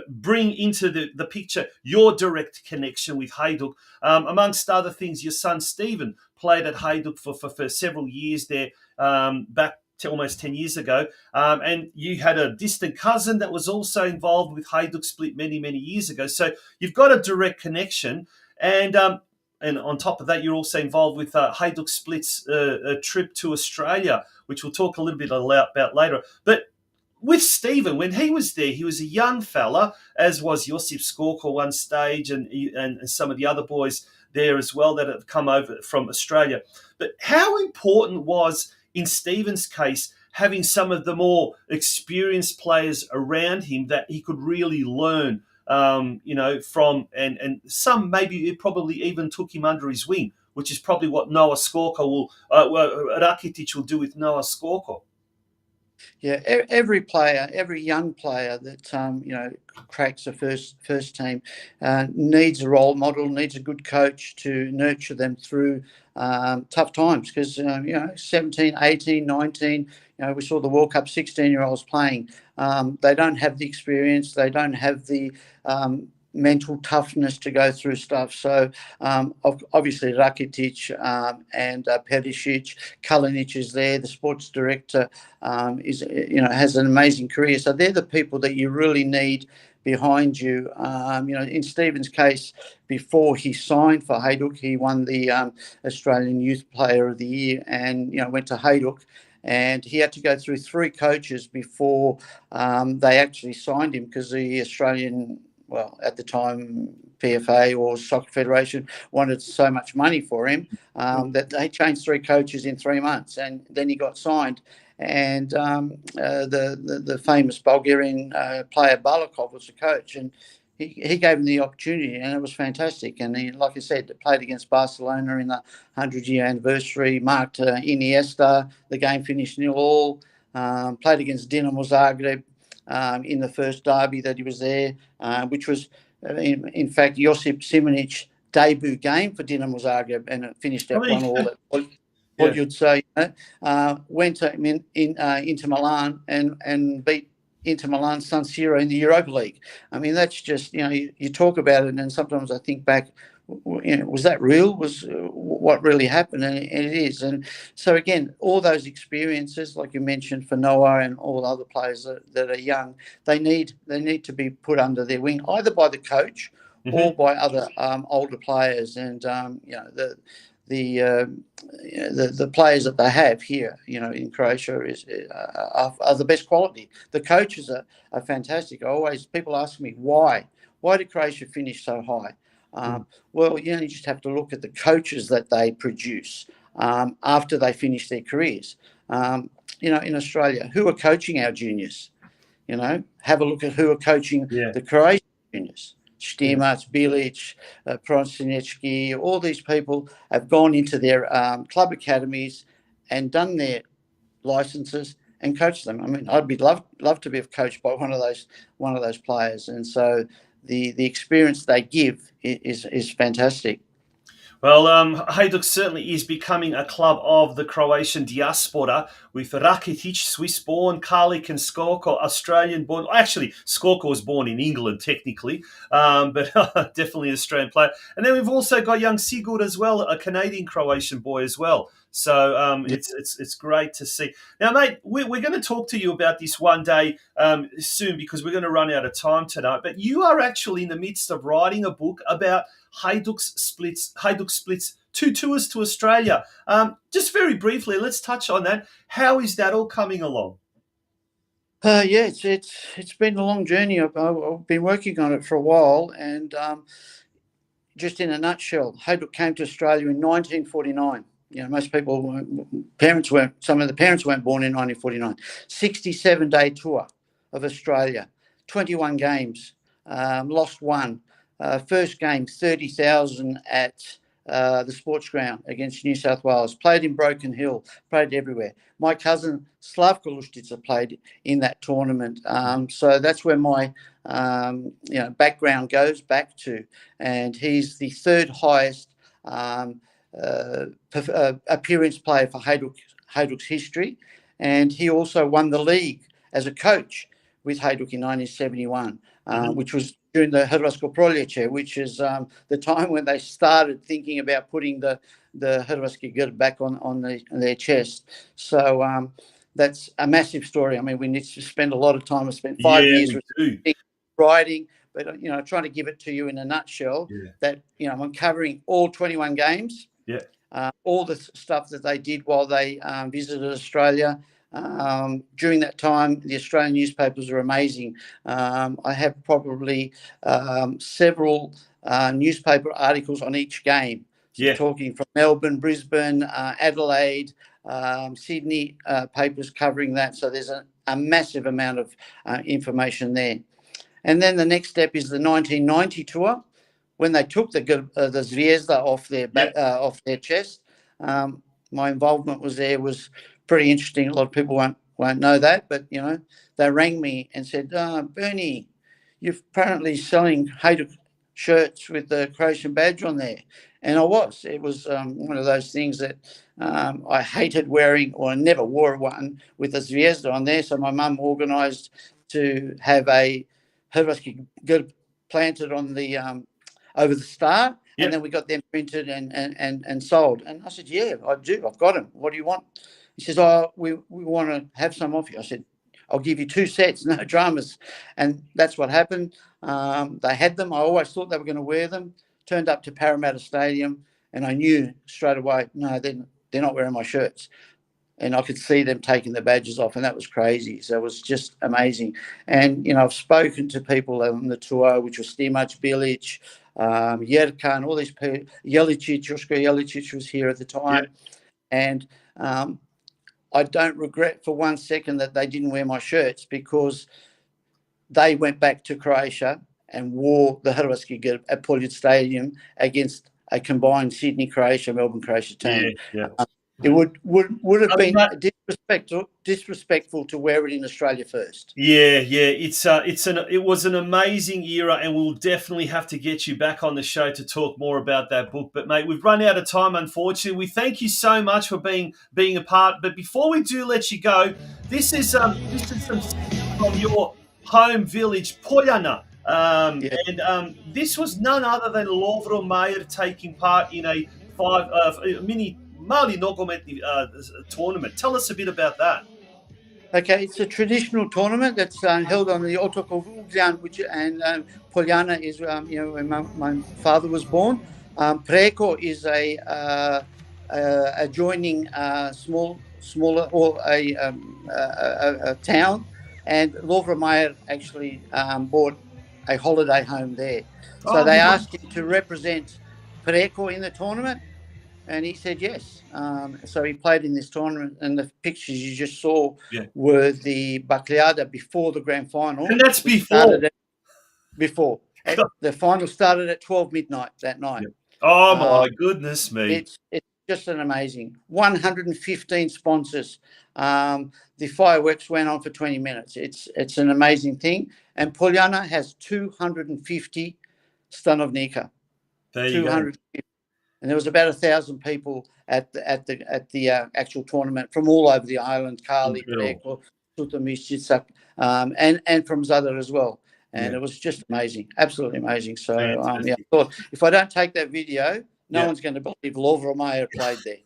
S1: bring into the picture your direct connection with Hajduk. Amongst other things, your son Stephen played at Hajduk for several years there, back to almost 10 years ago. And you had a distant cousin that was also involved with Hajduk Split many years ago. So you've got a direct connection. And on top of that, you're also involved with Hajduk Split's trip to Australia, which we'll talk a little bit about later. But with Stephen, when he was there, he was a young fella, as was Josip Skorko one stage, and some of the other boys there as well that have come over from Australia. But how important was, in Stephen's case, having some of the more experienced players around him that he could really learn, from, and some maybe probably even took him under his wing, which is probably what Noah Skorko Rakitic will do with Noah Skorko.
S4: Yeah, every player, every young player that cracks a first team needs a role model, needs a good coach to nurture them through tough times. Because 17, 18, 19, we saw the World Cup 16-year-olds playing. They don't have the experience. They don't have the mental toughness to go through stuff. So obviously Rakitic and Perisic, Kalinic is there. The sports director has an amazing career. So they're the people that you really need behind you. In Stephen's case, before he signed for Hajduk, he won the Australian Youth Player of the Year and went to Hajduk. And he had to go through 3 coaches before they actually signed him, because the Australian, at the time, PFA or Soccer Federation wanted so much money for him that they changed 3 coaches in 3 months, and then he got signed. And the famous Bulgarian player Balakov was the coach, and he gave him the opportunity, and it was fantastic. And he, like I said, played against Barcelona in the 100-year anniversary, marked Iniesta. The game finished 0-0. Played against Dinamo Zagreb in the first derby that he was there, which was, in fact, Josip Simonic's debut game for Dinamo Zagreb, and it finished at 1-1. What you'd say, went to Inter Milan and beat Inter Milan San Siro in the Europa League. I mean, that's just, you talk about it, and sometimes I think back, was that real? Was what really happened? And it is. And so again, all those experiences, like you mentioned, for Noah and all the other players that are young, they need to be put under their wing, either by the coach or by other older players. And the players that they have here, in Croatia are the best quality. The coaches are fantastic. People ask me why did Croatia finish so high? Well, you just have to look at the coaches that they produce after they finish their careers. In Australia, who are coaching our juniors? Have a look at who are coaching the Croatian juniors. Stimac, Bilic, Prosinecki, all these people have gone into their club academies and done their licenses and coached them. I mean, I'd be love to be coached by one of those players, and so the experience they give is fantastic.
S1: Well, Hajduk certainly is becoming a club of the Croatian diaspora, with Rakitic, Swiss-born, Karlik and Skorko, Australian-born. Actually, Skorko was born in England, technically, but definitely an Australian player. And then we've also got young Sigurd as well, a Canadian-Croatian boy as well. So it's great to see. Now, mate, we're going to talk to you about this one day soon, because we're going to run out of time tonight. But you are actually in the midst of writing a book about Hajduk Split's 2 tours to Australia. Just very briefly, let's touch on that. How is that all coming along?
S4: It's been a long journey. I've been working on it for a while, and just in a nutshell, Hajduk came to Australia in 1949. Most people, some of the parents weren't born in 1949. 67-day tour of Australia, 21 games, lost 1. First game, 30,000 at the sports ground against New South Wales. Played in Broken Hill, played everywhere. My cousin Slavko Lustica played in that tournament. So that's where my background goes back to. And he's the 3rd highest appearance player for Hajduk's history. And he also won the league as a coach with Hajduk in 1971, which was during the Hrvatsko Proljeće, which is the time when they started thinking about putting the Hrvatski grb back on their chest. So that's a massive story. I mean, we need to spend a lot of time. I spent 5 years writing, but trying to give it to you in a nutshell. That I'm covering all 21 games. All the stuff that they did while they visited Australia. During that time, the Australian newspapers were amazing. I have probably several newspaper articles on each game. So talking from Melbourne, Brisbane, Adelaide, Sydney, papers covering that. So there's a massive amount of information there. And then the next step is the 1990 tour, when they took the Zvezda off their chest. My involvement was pretty interesting. A lot of people won't know that, but, they rang me and said, Bernie, you're apparently selling Hajduk shirts with the Croatian badge on there. And I was. It was one of those things that I hated wearing, or I never wore one with a zvezda on there. So my mum organised to have a Hrvatski grb planted on the over the star, and then we got them printed and sold. And I said, yeah, I do. I've got them. What do you want? He says, we want to have some off you. I said, I'll give you 2 sets, no dramas. And that's what happened. They had them. I always thought they were going to wear them. Turned up to Parramatta Stadium, and I knew straight away, no, they're not wearing my shirts. And I could see them taking the badges off, and that was crazy. So it was just amazing. And, I've spoken to people on the tour, which was Stimac, Bilic, Jerkan, all these people, Joško Jelicic was here at the time. And I don't regret for one second that they didn't wear my shirts, because they went back to Croatia and wore the Hrvatski grb at Poljana Stadium against a combined Sydney Croatia, Melbourne Croatia team. It would have been disrespectful to wear it in Australia first.
S1: It was an amazing era, and we'll definitely have to get you back on the show to talk more about that book. But mate, we've run out of time, unfortunately. We thank you so much for being a part. But before we do let you go, this is some from your home village, Poljana. And this was none other than Lovro Majer taking part in a mini Mali Nogomet tournament. Tell us a bit about that.
S3: Okay, it's a traditional tournament that's held on the otok of Ugljan, and Poljana is, where my father was born. Preko is a adjoining smaller or a town, and Lovro Majer actually bought a holiday home there. So they asked him to represent Preko in the tournament, and he said yes. So he played in this tournament, and the pictures you just saw were the Bakljada before the grand final.
S1: And that's before.
S3: The final started at 12 midnight that night.
S1: Oh, my goodness me.
S3: It's just an amazing. 115 sponsors. The fireworks went on for 20 minutes. It's an amazing thing. And Poljana has 250 stanovnika.
S1: There you go.
S3: And there was about 1,000 people at the actual tournament from all over the island, Kali, Preko, Sutomisica, and from Zadar as well. And it was just amazing, absolutely amazing. So I thought, if I don't take that video, no one's going to believe Lovro Majer played there.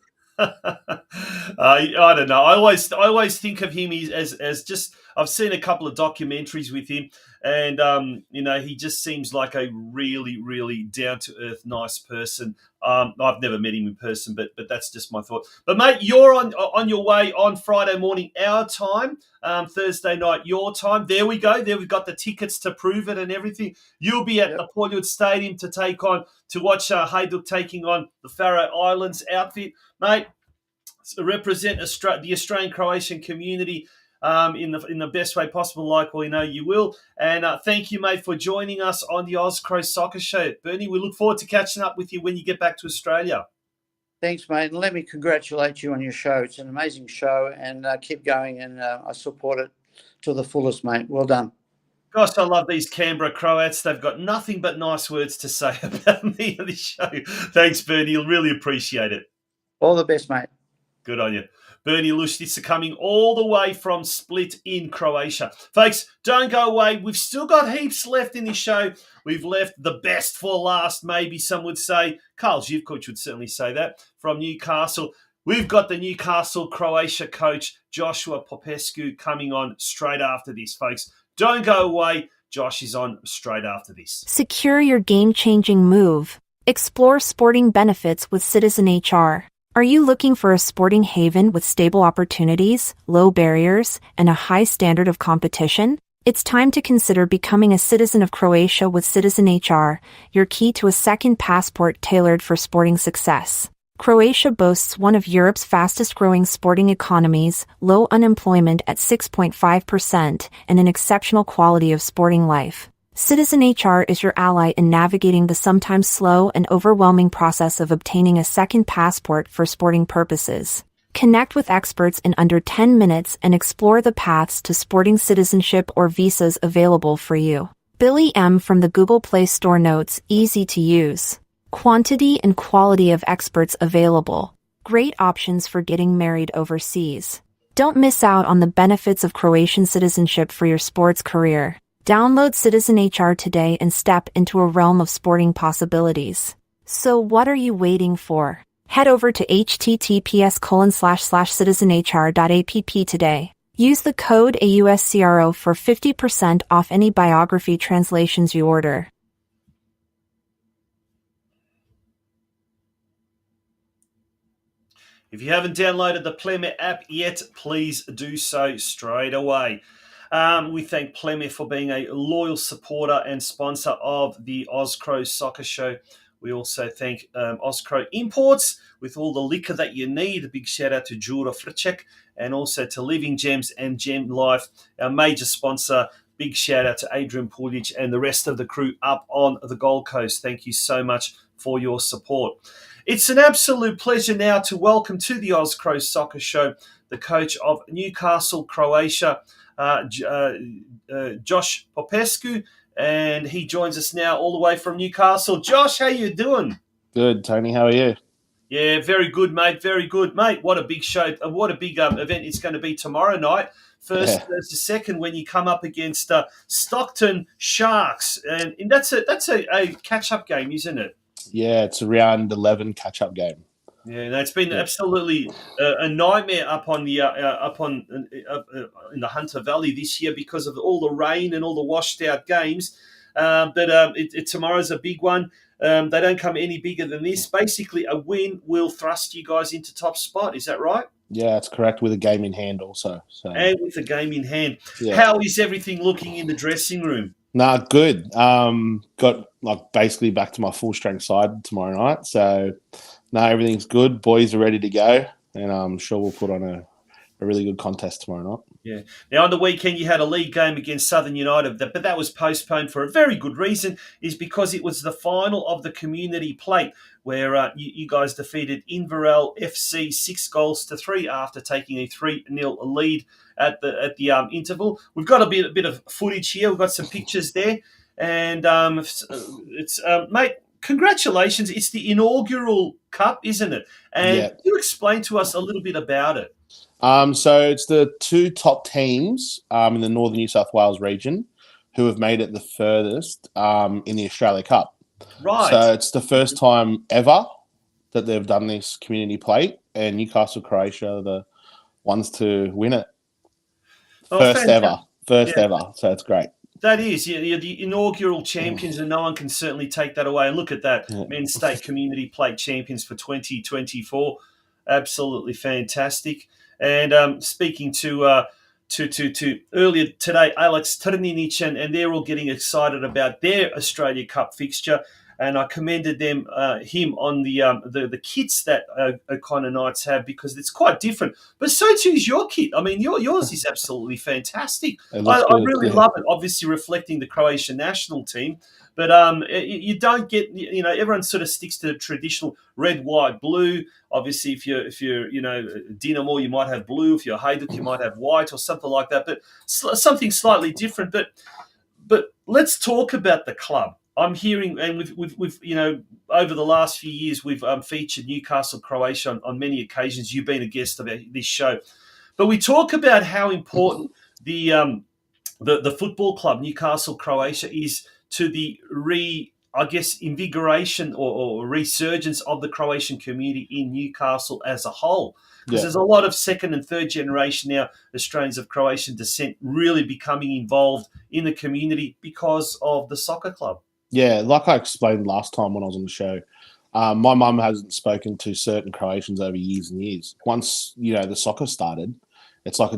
S1: I don't know. I always think of him as just. I've seen a couple of documentaries with him, and he just seems like a really, really down to earth, nice person. I've never met him in person, but that's just my thought. But mate, you're on your way on Friday morning our time, Thursday night your time. There we go. There we've got the tickets to prove it and everything. You'll be at the Poljana Stadium to watch Hajduk taking on the Faroe Islands outfit, mate. Represent the Australian Croatian community in the best way possible, like we know you will. And thank you, mate, for joining us on the OZCRO Soccer Show. Bernie, we look forward to catching up with you when you get back to Australia.
S3: Thanks, mate. And let me congratulate you on your show. It's an amazing show, and keep going, and I support it to the fullest, mate. Well done.
S1: Gosh, I love these Canberra Croats. They've got nothing but nice words to say about me on this show. Thanks, Bernie. You'll really appreciate it.
S3: All the best, mate.
S1: Good on you. BERNIE LUSTICA coming all the way from Split in Croatia. Folks, don't go away. We've still got heaps left in this show. We've left the best for last, maybe some would say. Carl Živković would certainly say that, from Newcastle. We've got the Newcastle Croatia coach, JOSH POPESCU, coming on straight after this, folks. Don't go away. Josh is on straight after this.
S5: Secure your game-changing move. Explore sporting benefits with Citizen HR. Are you looking for a sporting haven with stable opportunities, low barriers, and a high standard of competition? It's time to consider becoming a citizen of Croatia with Citizen HR, your key to a second passport tailored for sporting success. Croatia boasts one of Europe's fastest-growing sporting economies, low unemployment at 6.5%, and an exceptional quality of sporting life. Citizen HR is your ally in navigating the sometimes slow and overwhelming process of obtaining a second passport for sporting purposes. Connect with experts in under 10 minutes and explore the paths to sporting citizenship or visas available for you. Billy M. from the Google Play Store notes, easy to use. Quantity and quality of experts available. Great options for getting married overseas. Don't miss out on the benefits of Croatian citizenship for your sports career. Download Citizen HR today and step into a realm of sporting possibilities. So what are you waiting for? Head over to https://citizenhr.app today. Use the code AUSCRO for 50% off any biography translations you order.
S1: If you haven't downloaded the Plymouth app yet, please do so straight away. We thank Plymouth for being a loyal supporter and sponsor of the OZCRO Soccer Show. We also thank OZCRO Imports with all the liquor that you need. A big shout out to Jura Fricek and also to Living Gems and Gem Life, our major sponsor. Big shout out to Adrian Puljic and the rest of the crew up on the Gold Coast. Thank you so much for your support. It's an absolute pleasure now to welcome to the OZCRO Soccer Show the coach of Newcastle Croatia, JOSH POPESCU, and he joins us now all the way from Newcastle. Josh, how you doing?
S6: Good, Tony. How are you?
S1: Yeah, very good, mate. Very good, mate. What a big show! What a big event it's going to be tomorrow night. First to second when you come up against Stockton Sharks, and that's a catch-up game, isn't it?
S6: Yeah, it's a round 11 catch-up game.
S1: Yeah, no, it's been absolutely a nightmare up in the Hunter Valley this year because of all the rain and all the washed-out games. But tomorrow's a big one. They don't come any bigger than this. Basically, a win will thrust you guys into top spot. Is that right?
S6: Yeah, that's correct, with a game in hand also. So.
S1: And with a game in hand.
S6: Yeah.
S1: How is everything looking in the dressing room?
S6: Nah, good. Got basically back to my full strength side tomorrow night. So, everything's good. Boys are ready to go, and I'm sure we'll put on a really good contest tomorrow night.
S1: Yeah. Now, on the weekend, you had a league game against Southern United, but that was postponed for a very good reason, is because it was the final of the Community Plate, where you guys defeated Inverell FC 6-3 after taking a 3-0 lead at the interval. We've got a bit of footage here. We've got some pictures there, and it's mate. Congratulations! It's the inaugural cup, isn't it? And Can you explain to us a little bit about it?
S6: So it's the two top teams in the Northern New South Wales region who have made it the furthest in the Australia Cup.
S1: Right.
S6: So it's the first time ever that they've done this Community Plate, and Newcastle Croatia are the ones to win it. First ever. So it's great.
S1: That is, you're the inaugural champions, and no one can certainly take that away. And look at that, Men's State Community Plate champions for 2024. Absolutely fantastic. And speaking to earlier today, ALEKS, TRNINIC, and they're all getting excited about their Australia Cup fixture. And I commended him on the kits that O'Connor Knights have, because it's quite different. But so too is your kit. I mean, yours is absolutely fantastic. I really love it. Obviously reflecting the Croatian national team, but you don't get, everyone sort of sticks to the traditional red, white, blue. Obviously, if you're Dinamo, you might have blue. If you're Hajduk, you might have white or something like that. But something slightly different. But let's talk about the club. I'm hearing, and we've over the last few years, we've featured Newcastle Croatia on many occasions. You've been a guest of this show, but we talk about how important the football club Newcastle Croatia is to the invigoration or resurgence of the Croatian community in Newcastle as a whole. Because there's a lot of second and third generation now Australians of Croatian descent really becoming involved in the community because of the soccer club.
S6: Yeah, like I explained last time when I was on the show, my mum hasn't spoken to certain Croatians over years and years. Once, the soccer started, it's like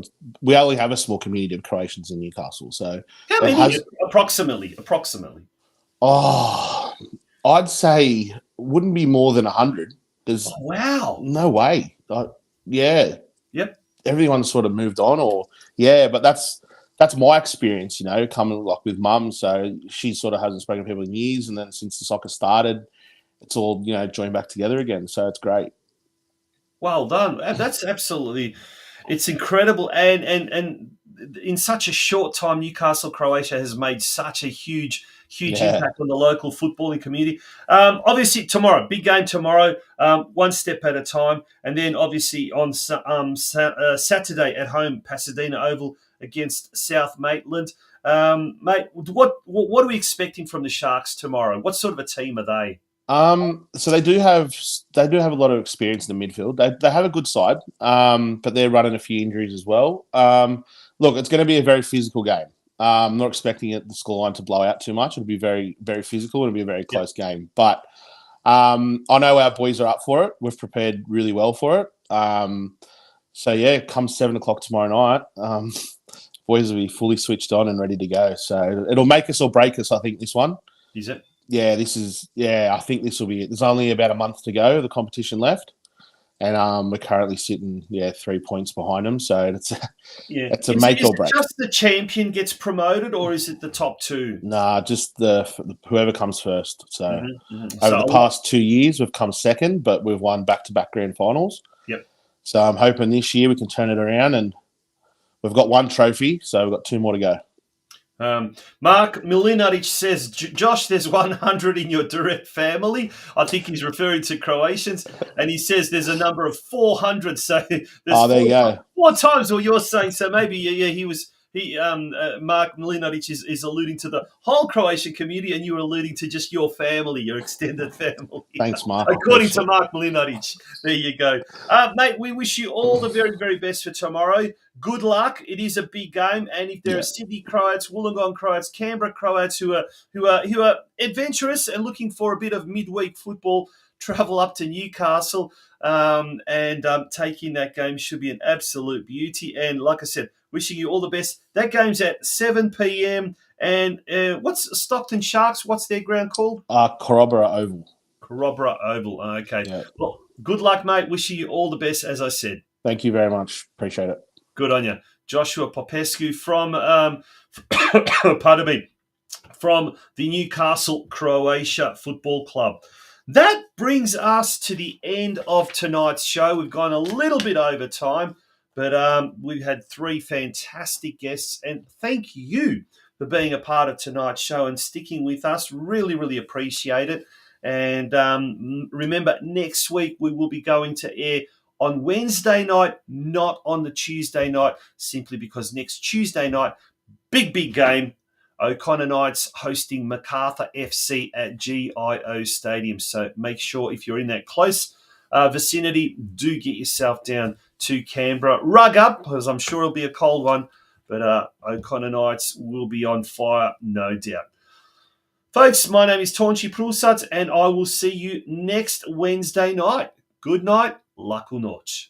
S6: we only have a small community of Croatians in Newcastle. So
S1: how many approximately?
S6: Oh, I'd say wouldn't be more than 100.
S1: Wow.
S6: No way. Yeah.
S1: Yep.
S6: Everyone's sort of moved on but that's my experience, coming with mum. So she sort of hasn't spoken to people in years. And then since the soccer started, it's all, joined back together again. So it's great.
S1: Well done. That's absolutely, it's incredible. And in such a short time, Newcastle Croatia has made such a huge
S6: Yeah.
S1: impact on the local footballing community. Obviously, tomorrow, big game tomorrow, one step at a time. And then obviously on Saturday at home, Pasadena Oval against South Maitland. Mate, what are we expecting from the Sharks tomorrow? What sort of a team are they?
S6: So they do have a lot of experience in the midfield. They have a good side, but they're running a few injuries as well. Look, it's going to be a very physical game. I'm not expecting the scoreline to blow out too much. It'll be very, very physical. It'll be a very close game. But I know our boys are up for it. We've prepared really well for it. So yeah, come 7 o'clock tomorrow night, boys will be fully switched on and ready to go. So it'll make us or break us, I think, this one.
S1: Is it?
S6: Yeah, I think this will be it. There's only about a month to go, the competition left. And we're currently sitting, 3 points behind them. So it's a make or break.
S1: Is it just the champion gets promoted, or is it the top two?
S6: Nah, just the whoever comes first. So over the past 2 years, we've come second, but we've won back-to-back grand finals.
S1: Yep.
S6: So I'm hoping this year we can turn it around, and we've got one trophy, so we've got 2 more to go.
S1: Mark Milinaric says, Josh, there's 100 in your direct family. I think he's referring to Croatians. And he says there's a number of 400. So there's
S6: there you go.
S1: 4 times what you're saying. So maybe, Mark Milinaric is alluding to the whole Croatian community, and you were alluding to just your family, your extended family.
S6: Thanks, Mark.
S1: According to Mark Milinaric. There you go. Mate, we wish you all the very, very best for tomorrow. Good luck. It is a big game, and if there are Sydney Croats, Wollongong Croats, Canberra Croats who are adventurous and looking for a bit of midweek football, travel up to Newcastle and taking that game should be an absolute beauty. And like I said, wishing you all the best. That game's at 7 p.m. And what's Stockton Sharks? What's their ground called?
S6: Corroborate Oval.
S1: Corroborate Oval. Okay.
S6: Yeah.
S1: Well, good luck, mate. Wishing you all the best, as I said.
S6: Thank you very much. Appreciate it.
S1: Good on you. Joshua Popescu from, pardon me, from the Newcastle Croatia Football Club. That brings us to the end of tonight's show. We've gone a little bit over time, but we've had 3 fantastic guests, and thank you for being a part of tonight's show and sticking with us. Really, really appreciate it. And remember, next week we will be going to air on Wednesday night, not on the Tuesday night, simply because next Tuesday night, big game, O'Connor Knights hosting Macarthur FC at GIO Stadium. So make sure if you're in that close vicinity, do get yourself down to Canberra. Rug up, because I'm sure it'll be a cold one, but O'Connor Knights will be on fire, no doubt. Folks, my name is Tonchi Prusat, and I will see you next Wednesday night. Good night. Laku noć.